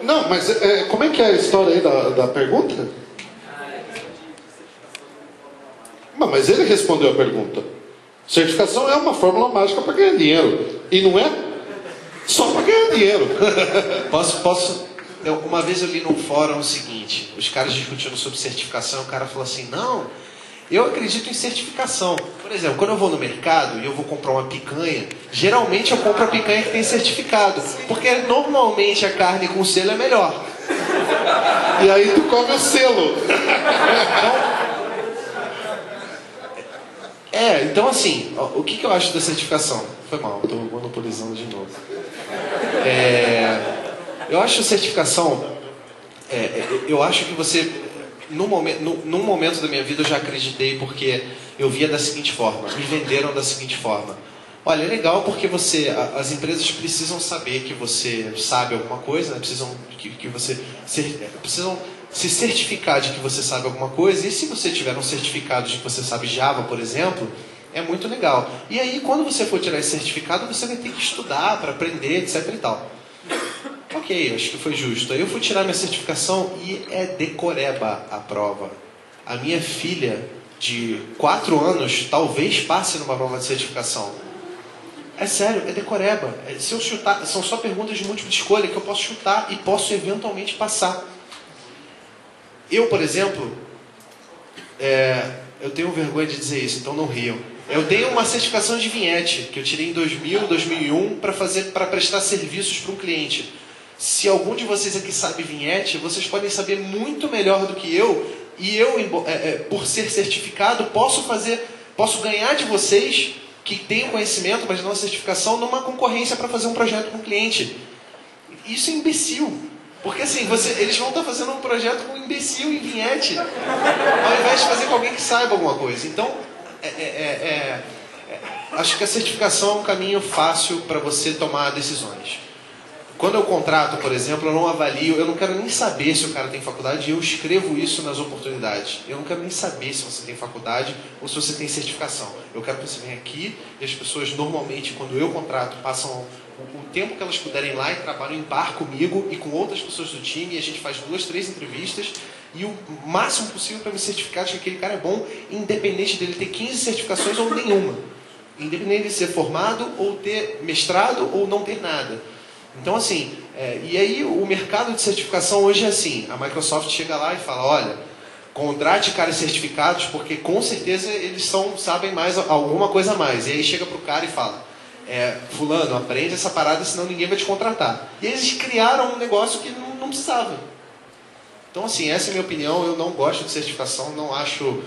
Não, mas como é que é a história aí da pergunta? Mas ele respondeu a pergunta. Certificação é uma fórmula mágica para ganhar dinheiro. E não é só para ganhar dinheiro. Uma vez eu li num fórum o seguinte, os caras discutindo sobre certificação, o cara falou assim, não, eu acredito em certificação. Por exemplo, quando eu vou no mercado e eu vou comprar uma picanha, geralmente eu compro a picanha que tem certificado, porque normalmente a carne com selo é melhor. E aí tu come o selo. Então assim, o que eu acho da certificação? Foi mal, estou monopolizando de novo. Eu acho a certificação, eu acho que você, num momento da minha vida eu já acreditei, porque eu via da seguinte forma, me venderam da seguinte forma. Olha, é legal porque as empresas precisam saber que você sabe alguma coisa, né? Precisam se certificar de que você sabe alguma coisa, e se você tiver um certificado de que você sabe Java, por exemplo, é muito legal. E aí, quando você for tirar esse certificado, você vai ter que estudar para aprender, etc e tal. Ok, acho que foi justo. Aí eu fui tirar minha certificação e é decoreba a prova. A minha filha, de 4 anos, talvez passe numa prova de certificação. É sério, é decoreba. Se eu chutar, são só perguntas de múltipla escolha que eu posso chutar e posso eventualmente passar. Eu, por exemplo, eu tenho vergonha de dizer isso, então não riam. Eu tenho uma certificação de vinhete, que eu tirei em 2000, 2001, para prestar serviços para um cliente. Se algum de vocês aqui sabe vinhete, vocês podem saber muito melhor do que eu, e eu, por ser certificado, posso ganhar de vocês, que têm conhecimento, mas não a certificação, numa concorrência para fazer um projeto com um cliente. Isso é imbecil. Porque assim, eles vão estar fazendo um projeto com um imbecil em vinhete, ao invés de fazer com alguém que saiba alguma coisa. Então, acho que a certificação é um caminho fácil para você tomar decisões. Quando eu contrato, por exemplo, eu não avalio, eu não quero nem saber se o cara tem faculdade, eu escrevo isso nas oportunidades. Eu não quero nem saber se você tem faculdade ou se você tem certificação. Eu quero que você venha aqui e as pessoas normalmente, quando eu contrato, passam o tempo que elas puderem lá e trabalham em par comigo e com outras pessoas do time, e a gente faz 2, 3 entrevistas, e o máximo possível para me certificar de que aquele cara é bom, independente dele ter 15 certificações ou nenhuma. Independente de ser formado, ou ter mestrado, ou não ter nada. Então assim, e aí o mercado de certificação hoje é assim, a Microsoft chega lá e fala, olha, contrate caras certificados, porque com certeza eles sabem mais, alguma coisa a mais. E aí chega pro cara e fala, fulano, aprende essa parada, senão ninguém vai te contratar. E eles criaram um negócio que não precisava. Então assim, essa é a minha opinião, eu não gosto de certificação, não acho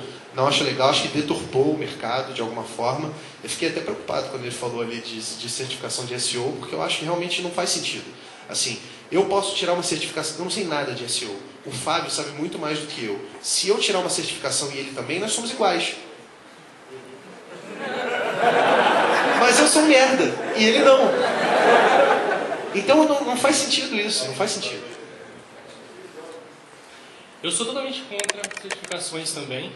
legal, acho que deturpou o mercado de alguma forma. Eu fiquei até preocupado quando ele falou ali de certificação de SEO, porque eu acho que realmente não faz sentido. Assim, eu posso tirar uma certificação, eu não sei nada de SEO. O Fábio sabe muito mais do que eu. Se eu tirar uma certificação e ele também, nós somos iguais. Mas eu sou merda, e ele não. Então não faz sentido isso, não faz sentido. Eu sou totalmente contra certificações também.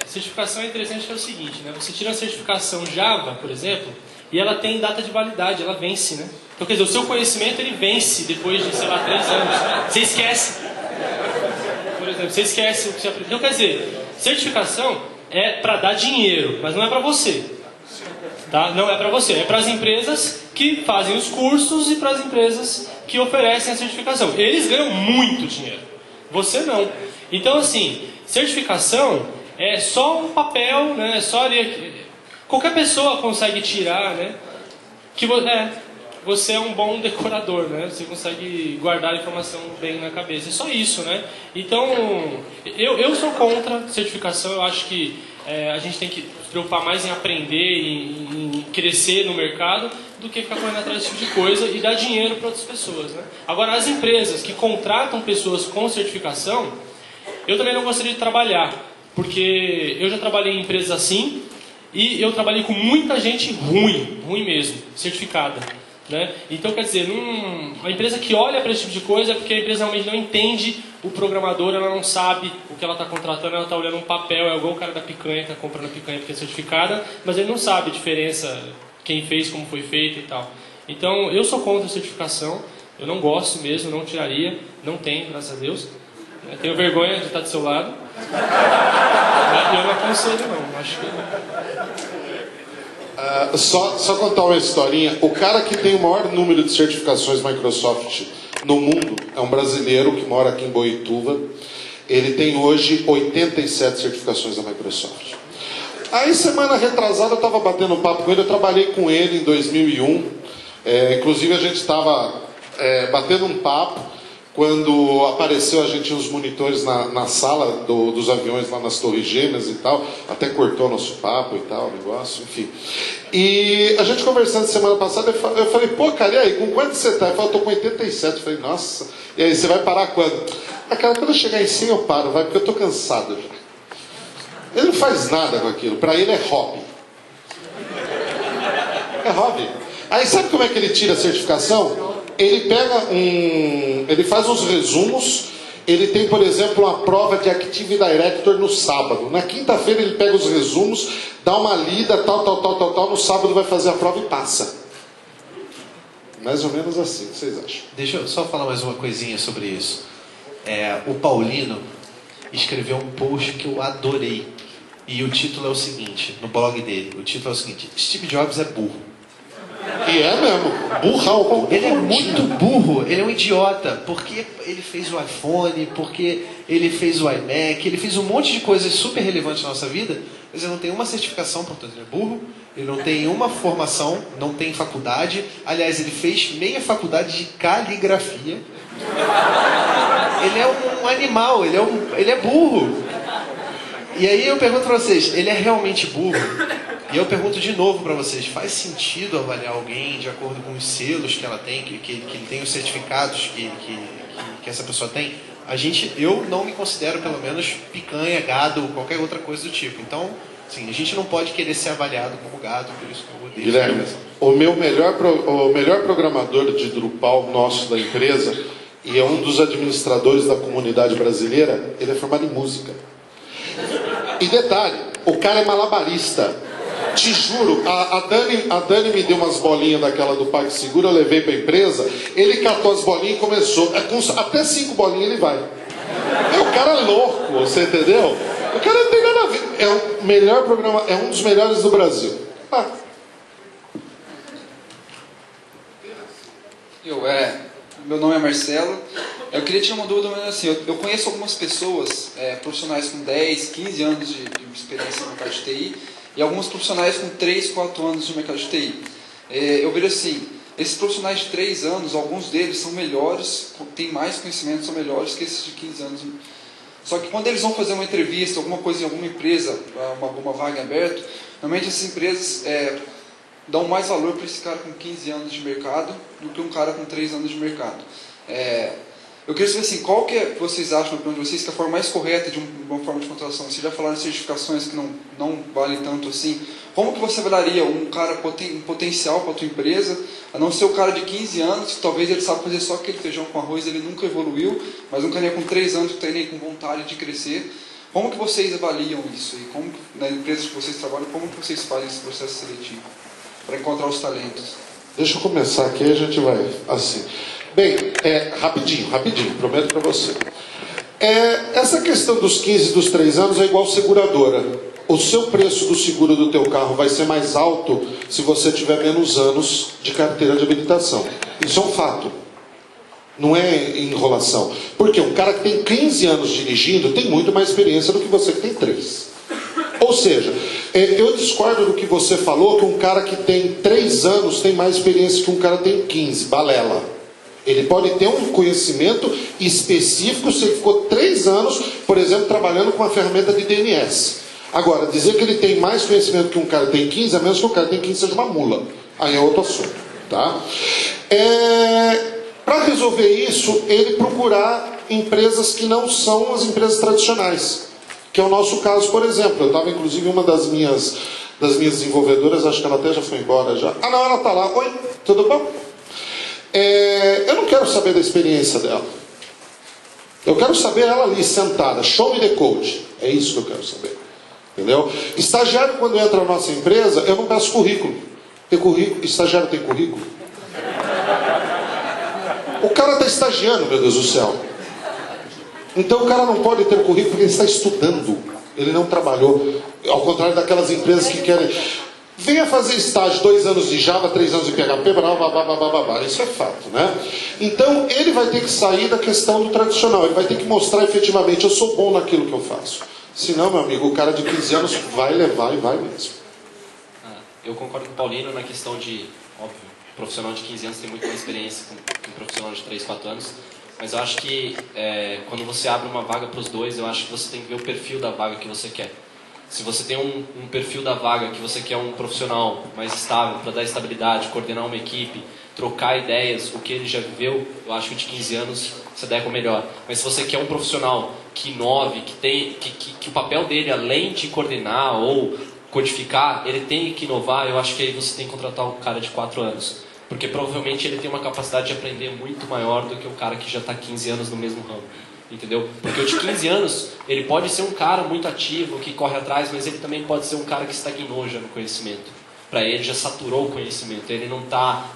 Certificação é interessante que é o seguinte, né? Você tira a certificação Java, por exemplo, e ela tem data de validade, ela vence, né? Então, quer dizer, o seu conhecimento ele vence depois de, sei lá, 3 anos. Você esquece. Por exemplo, você esquece o que você aprendeu. Então, quer dizer, certificação é para dar dinheiro, mas não é para você. Tá? Não é para você, é para as empresas que fazem os cursos e para as empresas que oferecem a certificação. Eles ganham muito dinheiro, você não. Então, assim, certificação é só um papel, né? Só ali, qualquer pessoa consegue tirar, né? Que você é um bom decorador, né? Você consegue guardar a informação bem na cabeça. É só isso, né? Então, eu sou contra certificação. Eu acho que a gente tem que se preocupar mais em aprender e em crescer no mercado do que ficar correndo atrás desse tipo de coisa e dar dinheiro para outras pessoas, né? Agora, as empresas que contratam pessoas com certificação, eu também não gostaria de trabalhar, porque eu já trabalhei em empresas assim e eu trabalhei com muita gente ruim mesmo, certificada. Né? Então, quer dizer, uma empresa que olha para esse tipo de coisa é porque a empresa realmente não entende o programador, ela não sabe o que ela está contratando, ela está olhando um papel, é igual o cara da picanha que está comprando a picanha porque é certificada, mas ele não sabe a diferença, quem fez, como foi feito e tal. Então, eu sou contra a certificação, eu não gosto mesmo, não tiraria, não tenho, graças a Deus. Eu tenho vergonha de estar do seu lado, eu não aconselho não, acho que... Só contar uma historinha. O cara que tem o maior número de certificações Microsoft no mundo é um brasileiro que mora aqui em Boituva. Ele tem hoje 87 certificações da Microsoft. Aí semana retrasada eu estava batendo um papo com ele. Eu trabalhei com ele em 2001. Inclusive a gente estava batendo um papo quando apareceu, a gente tinha os monitores na sala dos aviões lá nas Torres Gêmeas e tal, até cortou nosso papo e tal, o negócio, enfim. E a gente conversando semana passada, eu falei, pô, cara, e aí, com quanto você tá? Ele falou, eu tô com 87. Eu falei, nossa, e aí, você vai parar quando? Cara, quando eu chegar em 100 eu paro, vai, porque eu tô cansado já. Ele não faz nada com aquilo, pra ele é hobby. É hobby. Aí sabe como é que ele tira a certificação? Ele pega ele faz uns resumos. Ele tem, por exemplo, uma prova de Active Director no sábado. Na quinta-feira ele pega os resumos, dá uma lida, tal. No sábado vai fazer a prova e passa. Mais ou menos assim, o que vocês acham? Deixa eu só falar mais uma coisinha sobre isso. O Paulino escreveu um post que eu adorei. E o título é o seguinte, no blog dele. O título é o seguinte: Steve Jobs é burro. E é mesmo, burrão. Ele é muito burro, ele é um idiota, porque ele fez o iPhone, porque ele fez o iMac, ele fez um monte de coisas super relevantes na nossa vida, mas ele não tem uma certificação, portanto ele é burro, ele não tem uma formação, não tem faculdade, aliás, ele fez meia faculdade de caligrafia. Ele é um animal, ele é burro. E aí eu pergunto pra vocês, ele é realmente burro? E eu pergunto de novo para vocês, faz sentido avaliar alguém de acordo com os selos que ela tem, que ele tem os certificados que essa pessoa tem? Eu não me considero, pelo menos, picanha, gado, qualquer outra coisa do tipo. Então, sim, a gente não pode querer ser avaliado como gado, por isso que eu odeio. Guilherme, o melhor programador de Drupal nosso da empresa, e é um dos administradores da comunidade brasileira, ele é formado em música. E detalhe, o cara é malabarista. Te juro, a Dani me deu umas bolinhas daquela do PagSeguro, eu levei para a empresa, ele catou as bolinhas e começou. Até 5 bolinhas ele vai. O cara é louco, você entendeu? O cara não tem nada a ver. É o melhor programa, é um dos melhores do Brasil. Meu nome é Marcelo. Eu queria tirar uma dúvida, mas assim, eu conheço algumas pessoas, profissionais com 10, 15 anos de experiência no mercado de TI, e alguns profissionais com 3, 4 anos no mercado de TI. Eu vejo assim, esses profissionais de 3 anos, alguns deles são melhores, têm mais conhecimento, são melhores que esses de 15 anos. Só que quando eles vão fazer uma entrevista, alguma coisa em alguma empresa, alguma vaga aberta, normalmente essas empresas dão mais valor para esse cara com 15 anos de mercado do que um cara com 3 anos de mercado. Eu queria saber assim, qual que vocês acham, na opinião de vocês, que é a forma mais correta de uma forma de contratação? Vocês já falaram de certificações que não valem tanto assim. Como que você avaliaria um cara um potencial para a tua empresa, a não ser o cara de 15 anos, que talvez ele sabe fazer só aquele feijão com arroz, ele nunca evoluiu, mas um cara com 3 anos que está aí com vontade de crescer. Como que vocês avaliam isso? E como, na empresa que vocês trabalham, como que vocês fazem esse processo seletivo? para encontrar os talentos? Deixa eu começar aqui, a gente vai assim. Bem, rapidinho, prometo para você. Essa questão dos 15 e dos 3 anos é igual seguradora. O seu preço do seguro do teu carro vai ser mais alto se você tiver menos anos de carteira de habilitação. Isso é um fato. Não é enrolação. Porque um cara que tem 15 anos dirigindo tem muito mais experiência do que você que tem 3. Ou seja, eu discordo do que você falou, que um cara que tem 3 anos tem mais experiência que um cara que tem 15. Balela. Ele pode ter um conhecimento específico se ele ficou 3 anos, por exemplo, trabalhando com a ferramenta de DNS. Agora, dizer que ele tem mais conhecimento que um cara que tem 15, a menos que o cara que tem 15 seja uma mula. Aí é outro assunto. Tá? Para resolver isso, ele procurar empresas que não são as empresas tradicionais. Que é o nosso caso, por exemplo. Eu estava, inclusive, uma das minhas desenvolvedoras, acho que ela até já foi embora já. Ah, não, ela está lá. Oi, tudo bom? Eu não quero saber da experiência dela. Eu quero saber ela ali, sentada. Show me the code. É isso que eu quero saber. Entendeu? Estagiário, quando entra na nossa empresa, eu não peço currículo. Tem currículo? Estagiário tem currículo? O cara está estagiando, meu Deus do céu. Então o cara não pode ter currículo porque ele está estudando. Ele não trabalhou. Ao contrário daquelas empresas que querem... Venha fazer estágio, 2 anos de Java, 3 anos de PHP, isso é fato, né? Então ele vai ter que sair da questão do tradicional. Ele vai ter que mostrar efetivamente, eu sou bom naquilo que eu faço. Senão, meu amigo, o cara de 15 anos vai levar e vai mesmo. Eu concordo com o Paulino na questão de, óbvio, profissional de 15 anos tem muito mais experiência que um profissional de 3, 4 anos. Mas eu acho que quando você abre uma vaga para os dois, eu acho que você tem que ver o perfil da vaga que você quer. Se você tem um perfil da vaga que você quer um profissional mais estável, para dar estabilidade, coordenar uma equipe, trocar ideias, o que ele já viveu, eu acho que de 15 anos você deve o melhor. Mas se você quer um profissional que inove, que o papel dele, além de coordenar ou codificar, ele tem que inovar, eu acho que aí você tem que contratar um cara de 4 anos. Porque provavelmente ele tem uma capacidade de aprender muito maior do que o cara que já está 15 anos no mesmo ramo. Entendeu? Porque o de 15 anos, ele pode ser um cara muito ativo, que corre atrás, mas ele também pode ser um cara que estagnou já no conhecimento. Para ele já saturou o conhecimento,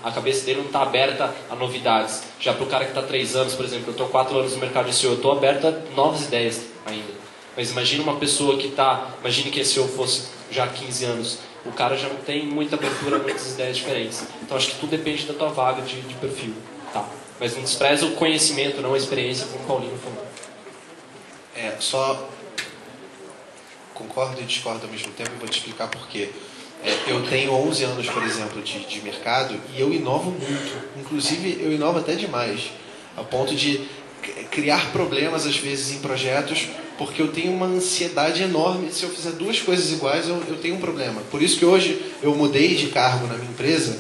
a cabeça dele não está aberta a novidades. Já para o cara que está 3 anos, por exemplo, eu estou 4 anos no mercado de SEO, eu estou aberto a novas ideias ainda. Mas imagina uma pessoa que imagine que esse SEO fosse já 15 anos, o cara já não tem muita abertura a muitas ideias diferentes. Então acho que tudo depende da tua vaga de perfil. Tá. Mas não despreza o conhecimento, não a experiência, como o Paulino falou. Só concordo e discordo ao mesmo tempo e vou te explicar por quê. Eu tenho 11 anos, por exemplo, de mercado e eu inovo muito. Inclusive, eu inovo até demais. A ponto de criar problemas, às vezes, em projetos, porque eu tenho uma ansiedade enorme. Se eu fizer 2 coisas iguais, eu tenho um problema. Por isso que hoje eu mudei de cargo na minha empresa,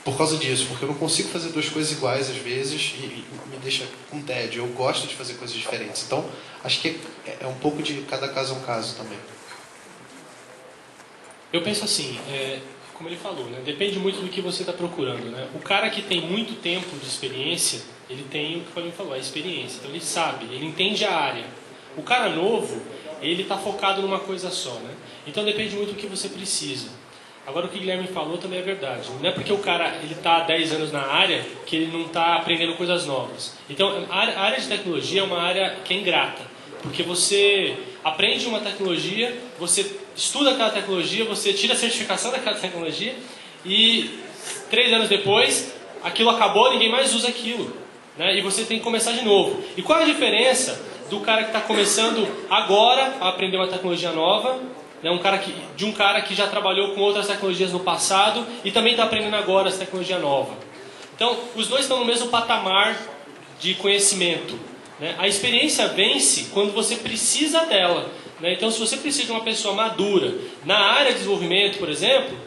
por causa disso, porque eu não consigo fazer 2 coisas iguais às vezes e me deixa com tédio. Eu gosto de fazer coisas diferentes. Então, acho que é um pouco de cada caso é um caso também. Eu penso assim, como ele falou, né? Depende muito do que você está procurando. Né? O cara que tem muito tempo de experiência, ele tem o que o Paulinho falou, a experiência. Então ele sabe, ele entende a área. O cara novo, ele está focado numa coisa só. Né? Então depende muito do que você precisa. Agora o que o Guilherme falou também é verdade. Não é porque o cara está há 10 anos na área que ele não está aprendendo coisas novas. Então a área de tecnologia é uma área que é ingrata. Porque você aprende uma tecnologia, você estuda aquela tecnologia, você tira a certificação daquela tecnologia e 3 anos depois aquilo acabou, ninguém mais usa aquilo. Né? E você tem que começar de novo. E qual é a diferença do cara que está começando agora a aprender uma tecnologia nova, né? De um cara que já trabalhou com outras tecnologias no passado e também está aprendendo agora essa tecnologia nova? Então, os dois estão no mesmo patamar de conhecimento. Né? A experiência vence quando você precisa dela. Né? Então, se você precisa de uma pessoa madura na área de desenvolvimento, por exemplo,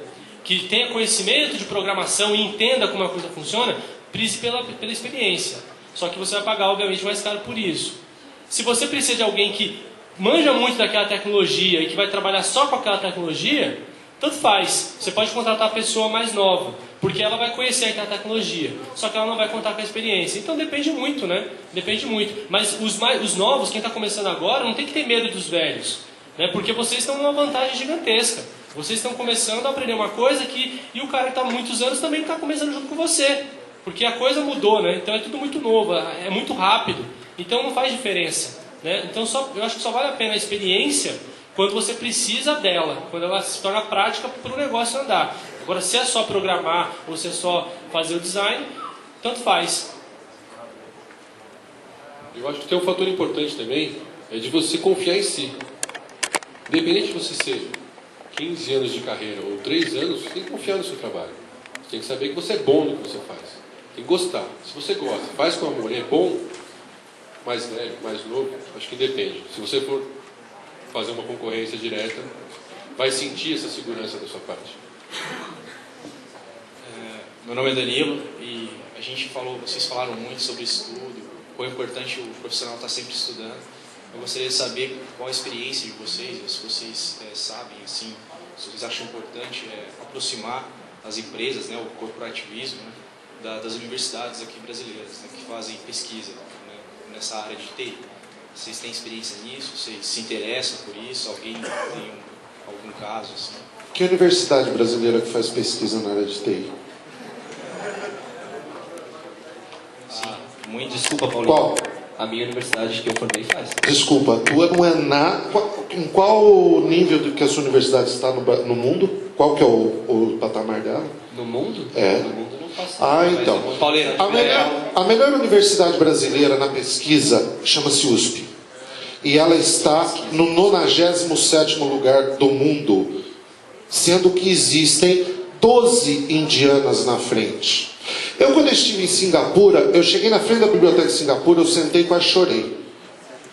que tenha conhecimento de programação e entenda como a coisa funciona, prise pela experiência. Só que você vai pagar, obviamente, mais caro por isso. Se você precisa de alguém que manja muito daquela tecnologia e que vai trabalhar só com aquela tecnologia, tanto faz. Você pode contratar a pessoa mais nova, porque ela vai conhecer aquela tecnologia, só que ela não vai contar com a experiência. Então depende muito, né? Depende muito. Mas os novos, quem está começando agora, não tem que ter medo dos velhos, né? Porque vocês estão numa vantagem gigantesca. Vocês estão começando a aprender uma coisa e o cara que está há muitos anos também está começando junto com você. Porque a coisa mudou, né? Então é tudo muito novo, é muito rápido. Então não faz diferença, né? Então eu acho que só vale a pena a experiência quando você precisa dela, quando ela se torna prática para o negócio andar. Agora, se é só programar ou se é só fazer o design, tanto faz. Eu acho que tem um fator importante também, é de você confiar em si. Independente de você ser 15 anos de carreira ou 3 anos, você tem que confiar no seu trabalho. Você tem que saber que você é bom no que você faz. Tem que gostar. Se você gosta, faz com amor e é bom, mais velho, mais novo, acho que depende. Se você for fazer uma concorrência direta, vai sentir essa segurança da sua parte. Meu nome é Danilo e vocês falaram muito sobre estudo, quão importante o profissional estar sempre estudando. Eu gostaria de saber qual a experiência de vocês, se vocês sabem, assim, se vocês acham importante aproximar as empresas, né, o corporativismo, né, das universidades aqui brasileiras, né, que fazem pesquisa, né, nessa área de TI. Vocês têm experiência nisso? Vocês se interessam por isso? Alguém tem algum caso assim? Que universidade brasileira que faz pesquisa na área de TI? Desculpa, Paulinho. Qual? A minha universidade que eu formei faz. Desculpa, a tua não é em qual nível que a sua universidade está no mundo? Qual que é o patamar dela? No mundo? É. No mundo não faço. Então. A melhor universidade brasileira na pesquisa chama-se USP. E ela está no 97º lugar do mundo, sendo que existem 12 indianas na frente. Quando eu estive em Singapura, eu cheguei na frente da biblioteca de Singapura, eu sentei e quase chorei.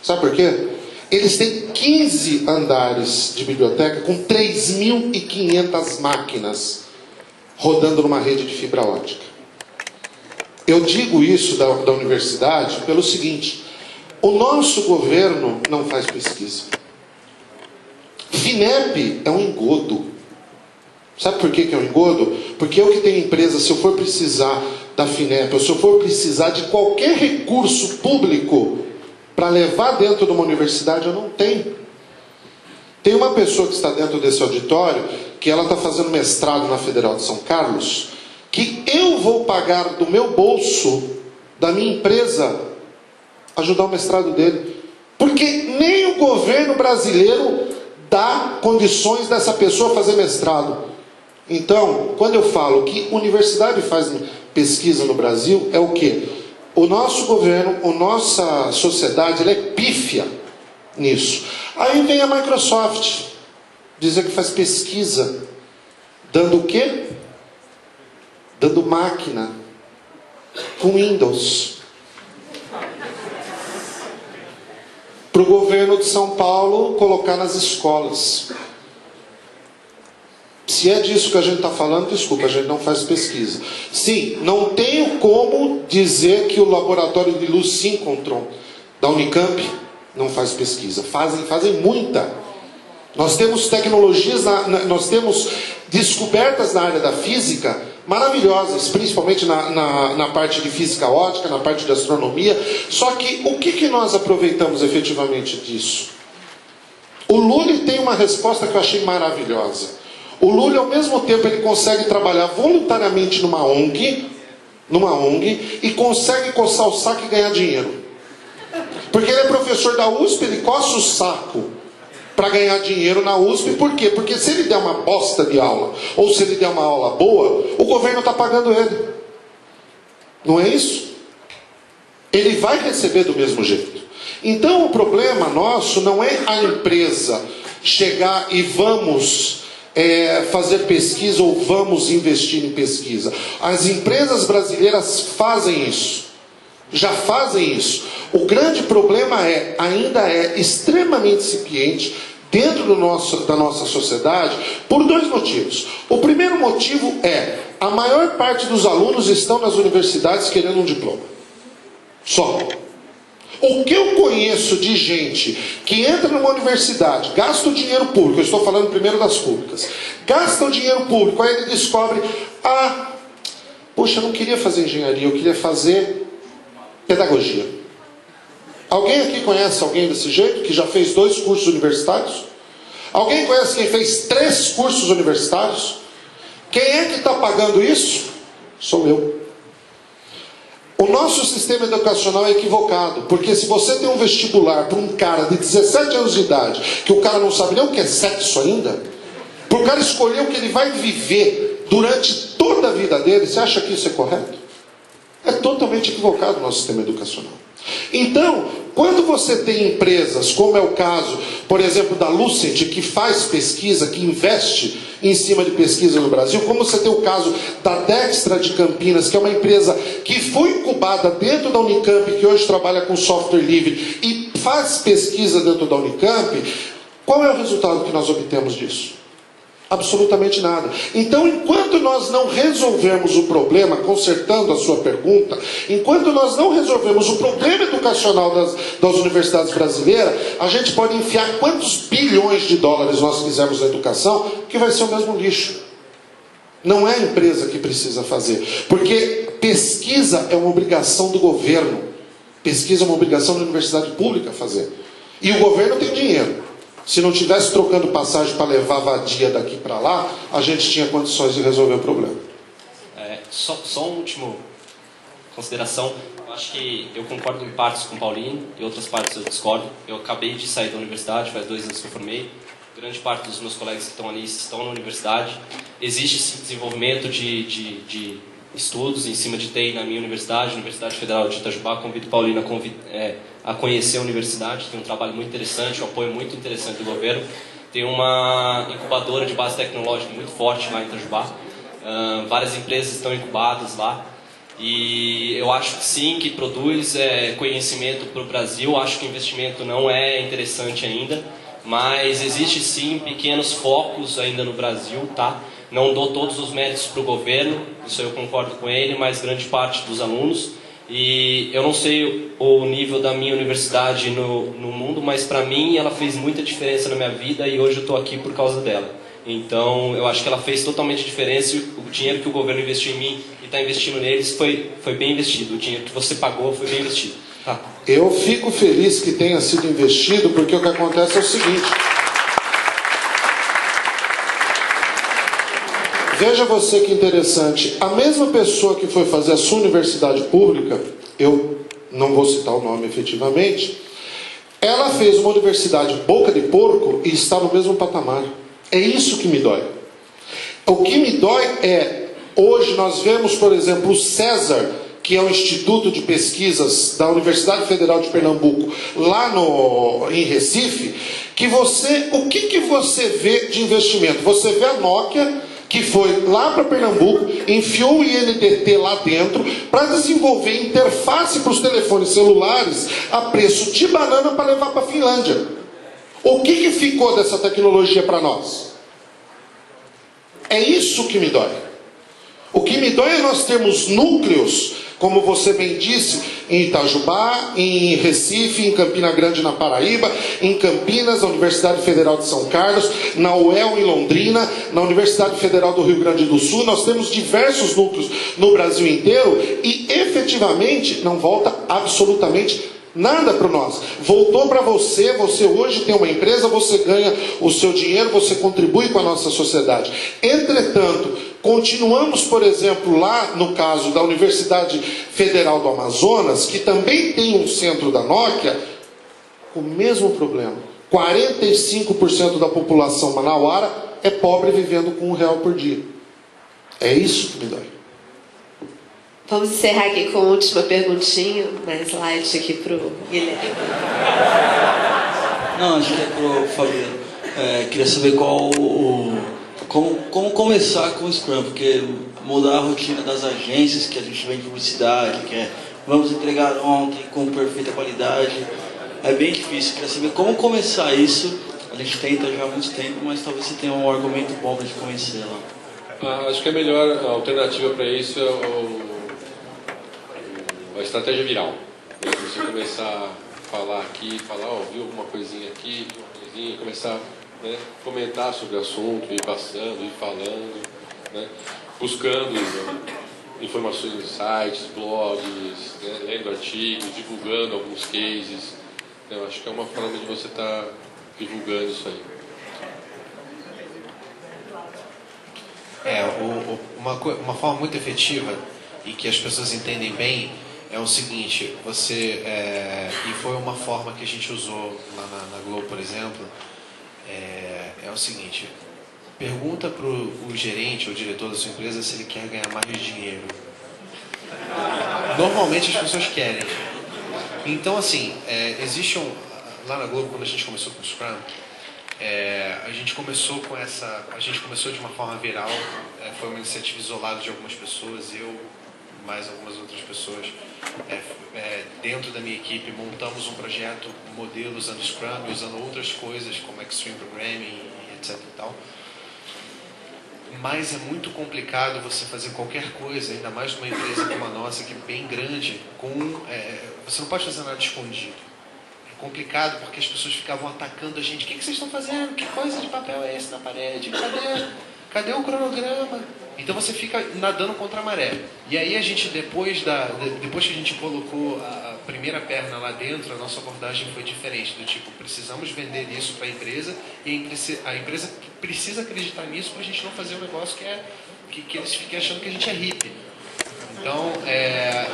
Sabe por quê? Eles têm 15 andares de biblioteca com 3.500 máquinas rodando numa rede de fibra ótica. Eu digo isso da universidade pelo seguinte: o nosso governo não faz pesquisa. FINEP é um engodo. Sabe por que é um engodo? Porque eu que tenho empresa, se eu for precisar da FINEP, ou se eu for precisar de qualquer recurso público para levar dentro de uma universidade, eu não tenho. Tem uma pessoa que está dentro desse auditório, que ela está fazendo mestrado na Federal de São Carlos, que eu vou pagar do meu bolso, da minha empresa, ajudar o mestrado dele. Porque nem o governo brasileiro dá condições dessa pessoa fazer mestrado. Então, quando eu falo que universidade faz pesquisa no Brasil, é o quê? O nosso governo, a nossa sociedade, ela é pífia nisso. Aí vem a Microsoft dizer que faz pesquisa, dando o quê? Dando máquina com Windows para o governo de São Paulo colocar nas escolas. Se é disso que a gente está falando, desculpa, a gente não faz pesquisa. Sim, não tenho como dizer que o laboratório de luz síncrotron da Unicamp não faz pesquisa. Fazem muita. Nós temos tecnologias, nós temos descobertas na área da física maravilhosas, principalmente na parte de física ótica, na parte de astronomia. Só que o que nós aproveitamos efetivamente disso? O Lully tem uma resposta que eu achei maravilhosa. O Lully, ao mesmo tempo, ele consegue trabalhar voluntariamente numa ONG, e consegue coçar o saco e ganhar dinheiro. Porque ele é professor da USP, ele coça o saco para ganhar dinheiro na USP. Por quê? Porque se ele der uma bosta de aula, ou se ele der uma aula boa, o governo está pagando ele. Não é isso? Ele vai receber do mesmo jeito. Então o problema nosso não é a empresa chegar e vamos fazer pesquisa ou vamos investir em pesquisa. As empresas brasileiras fazem isso. Já fazem isso. O grande problema ainda é extremamente incipiente dentro da nossa sociedade por dois motivos. O primeiro motivo a maior parte dos alunos estão nas universidades querendo um diploma. Só. O que eu conheço de gente que entra numa universidade, gasta o dinheiro público, eu estou falando primeiro das públicas, gasta o dinheiro público, aí ele descobre, poxa, eu não queria fazer engenharia, eu queria fazer pedagogia. Alguém aqui conhece alguém desse jeito, que já fez 2 cursos universitários? Alguém conhece quem fez 3 cursos universitários? Quem é que está pagando isso? Sou eu. O nosso sistema educacional é equivocado, porque se você tem um vestibular para um cara de 17 anos de idade, que o cara não sabe nem o que é sexo ainda, para o cara escolher o que ele vai viver durante toda a vida dele, você acha que isso é correto? É totalmente equivocado o nosso sistema educacional. Então, quando você tem empresas, como é o caso, por exemplo, da Lucent, que faz pesquisa, que investe em cima de pesquisa no Brasil, como você tem o caso da Dextra de Campinas, que é uma empresa que foi incubada dentro da Unicamp, que hoje trabalha com software livre e faz pesquisa dentro da Unicamp, qual é o resultado que nós obtemos disso? Absolutamente nada. Então, enquanto nós não resolvermos o problema, consertando a sua pergunta, enquanto nós não resolvermos o problema educacional das universidades brasileiras, a gente pode enfiar quantos bilhões de dólares nós quisermos na educação, que vai ser o mesmo lixo. Não é a empresa que precisa fazer. Porque pesquisa é uma obrigação do governo. Pesquisa é uma obrigação da universidade pública fazer. E o governo tem dinheiro. Se não tivesse trocando passagem para levar vadia daqui para lá, a gente tinha condições de resolver o problema. Só uma última consideração. Eu acho que eu concordo em partes com o Paulinho, e outras partes eu discordo. Eu acabei de sair da universidade, faz 2 anos que eu formei. Grande parte dos meus colegas que estão ali estão na universidade. Existe esse desenvolvimento de estudos em cima de TI na minha universidade, Universidade Federal de Itajubá. Convido o Paulino a conhecer a universidade. Tem um trabalho muito interessante, um apoio muito interessante do governo. Tem uma incubadora de base tecnológica muito forte lá em Itajubá. Várias empresas estão incubadas lá. E eu acho que sim, que produz conhecimento para o Brasil. Acho que o investimento não é interessante ainda, mas existe sim pequenos focos ainda no Brasil, tá? Não dou todos os méritos para o governo, isso eu concordo com ele, mas grande parte dos alunos. E eu não sei o nível da minha universidade no mundo, mas para mim ela fez muita diferença na minha vida e hoje eu estou aqui por causa dela. Então eu acho que ela fez totalmente diferença e o dinheiro que o governo investiu em mim e está investindo neles foi bem investido. O dinheiro que você pagou foi bem investido. Tá. Eu fico feliz que tenha sido investido, porque o que acontece é o seguinte. Veja você que interessante, a mesma pessoa que foi fazer a sua universidade pública, eu não vou citar o nome efetivamente, ela fez uma universidade boca de porco e está no mesmo patamar. É isso que me dói. O que me dói é, hoje nós vemos, por exemplo, o César, que é o Instituto de Pesquisas da Universidade Federal de Pernambuco, lá em Recife, o que você vê de investimento? Você vê a Nokia, que foi lá para Pernambuco, enfiou o INDT lá dentro para desenvolver interface para os telefones celulares a preço de banana para levar para a Finlândia. O que ficou dessa tecnologia para nós? É isso que me dói. O que me dói é nós termos núcleos, como você bem disse, em Itajubá, em Recife, em Campina Grande, na Paraíba, em Campinas, na Universidade Federal de São Carlos, na UEL em Londrina, na Universidade Federal do Rio Grande do Sul. Nós temos diversos núcleos no Brasil inteiro e efetivamente não volta absolutamente nada para nós. Voltou para você, você hoje tem uma empresa, você ganha o seu dinheiro, você contribui com a nossa sociedade. Entretanto, continuamos, por exemplo, lá no caso da Universidade Federal do Amazonas, que também tem um centro da Nokia, com o mesmo problema. 45% da população manauara é pobre vivendo com R$1 por dia. É isso que me dói. Vamos encerrar aqui com a última perguntinha, mais light aqui para o Guilherme. Não, acho que é para o Fabiano. Queria saber como começar com o Scrum, porque mudar a rotina das agências que a gente vê em publicidade, que é vamos entregar ontem com perfeita qualidade, é bem difícil. Queria saber como começar isso. A gente tenta já há muito tempo, mas talvez você tenha um argumento bom para a gente conhecer lá. Acho que a melhor alternativa para isso é a estratégia viral. Você começar a falar aqui, viu alguma coisinha aqui, uma coisinha, começar a comentar sobre o assunto, ir passando, ir falando, buscando informações em sites, blogs, lendo artigos, divulgando alguns cases. Então, acho que é uma forma de você estar divulgando isso aí. uma forma muito efetiva e que as pessoas entendem bem é o seguinte, e foi uma forma que a gente usou lá na Globo, por exemplo, é o seguinte, pergunta para o gerente ou diretor da sua empresa se ele quer ganhar mais dinheiro. Normalmente as pessoas querem. Então, assim, lá na Globo, quando a gente começou com o Scrum, a gente começou de uma forma viral, foi uma iniciativa isolada de algumas pessoas, eu, mais algumas outras pessoas, dentro da minha equipe, montamos um projeto, modelo usando Scrum, usando outras coisas como Extreme Programming, etc e tal. Mas é muito complicado você fazer qualquer coisa, ainda mais numa empresa como a nossa, que é bem grande, você não pode fazer nada escondido. É complicado porque as pessoas ficavam atacando a gente. O que vocês estão fazendo? Que coisa de papel é esse na parede? Cadê o cronograma? Então você fica nadando contra a maré. E aí a gente, depois que a gente colocou a primeira perna lá dentro, a nossa abordagem foi diferente. Do tipo, precisamos vender isso para a empresa e a empresa precisa acreditar nisso para a gente não fazer um negócio que eles fiquem achando que a gente é hippie. Então,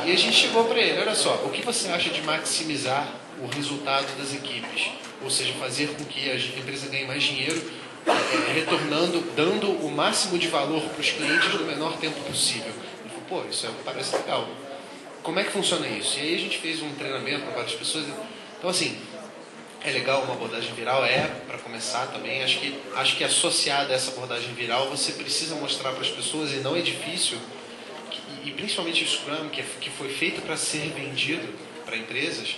e a gente chegou para ele, olha só, o que você acha de maximizar o resultado das equipes? Ou seja, fazer com que a empresa ganhe mais dinheiro, retornando, dando o máximo de valor para os clientes no menor tempo possível. Ele falou, pô, isso parece legal. Como é que funciona isso? E aí a gente fez um treinamento para várias pessoas. Então, assim, é legal uma abordagem viral, para começar também. Acho que associada a essa abordagem viral, você precisa mostrar para as pessoas, e não é difícil, e principalmente o Scrum, que foi feito para ser vendido para empresas,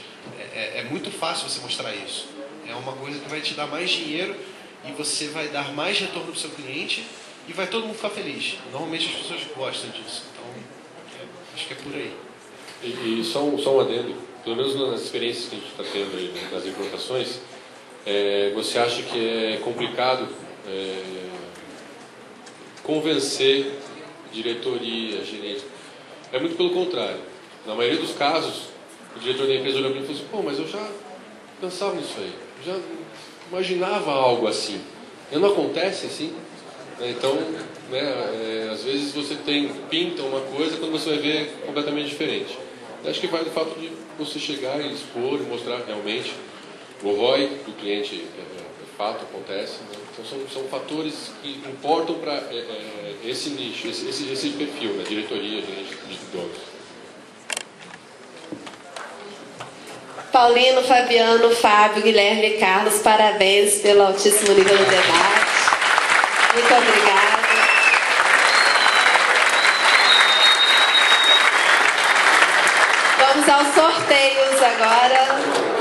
é muito fácil você mostrar isso. É uma coisa que vai te dar mais dinheiro e você vai dar mais retorno para o seu cliente e vai todo mundo ficar feliz. Normalmente as pessoas gostam disso. Então, acho que é por aí. E só um adendo, pelo menos nas experiências que a gente está tendo aí, nas implantações, você acha que é complicado convencer diretoria, gerente? É muito pelo contrário. Na maioria dos casos, o diretor da empresa olhou para mim e falou assim, pô, mas eu já pensava nisso aí, eu já imaginava algo assim. E não acontece assim? Então, às vezes você pinta uma coisa quando você vai ver completamente diferente. Eu acho que vai do fato de você chegar e expor, mostrar realmente o ROI do cliente, de fato acontece. Né? Então são fatores que importam para esse nicho, esse perfil, né? Diretoria, gerente de donos. Paulino, Fabiano, Fábio, Guilherme e Carlos, parabéns pelo altíssimo nível do debate. Muito obrigada. Vamos aos sorteios agora.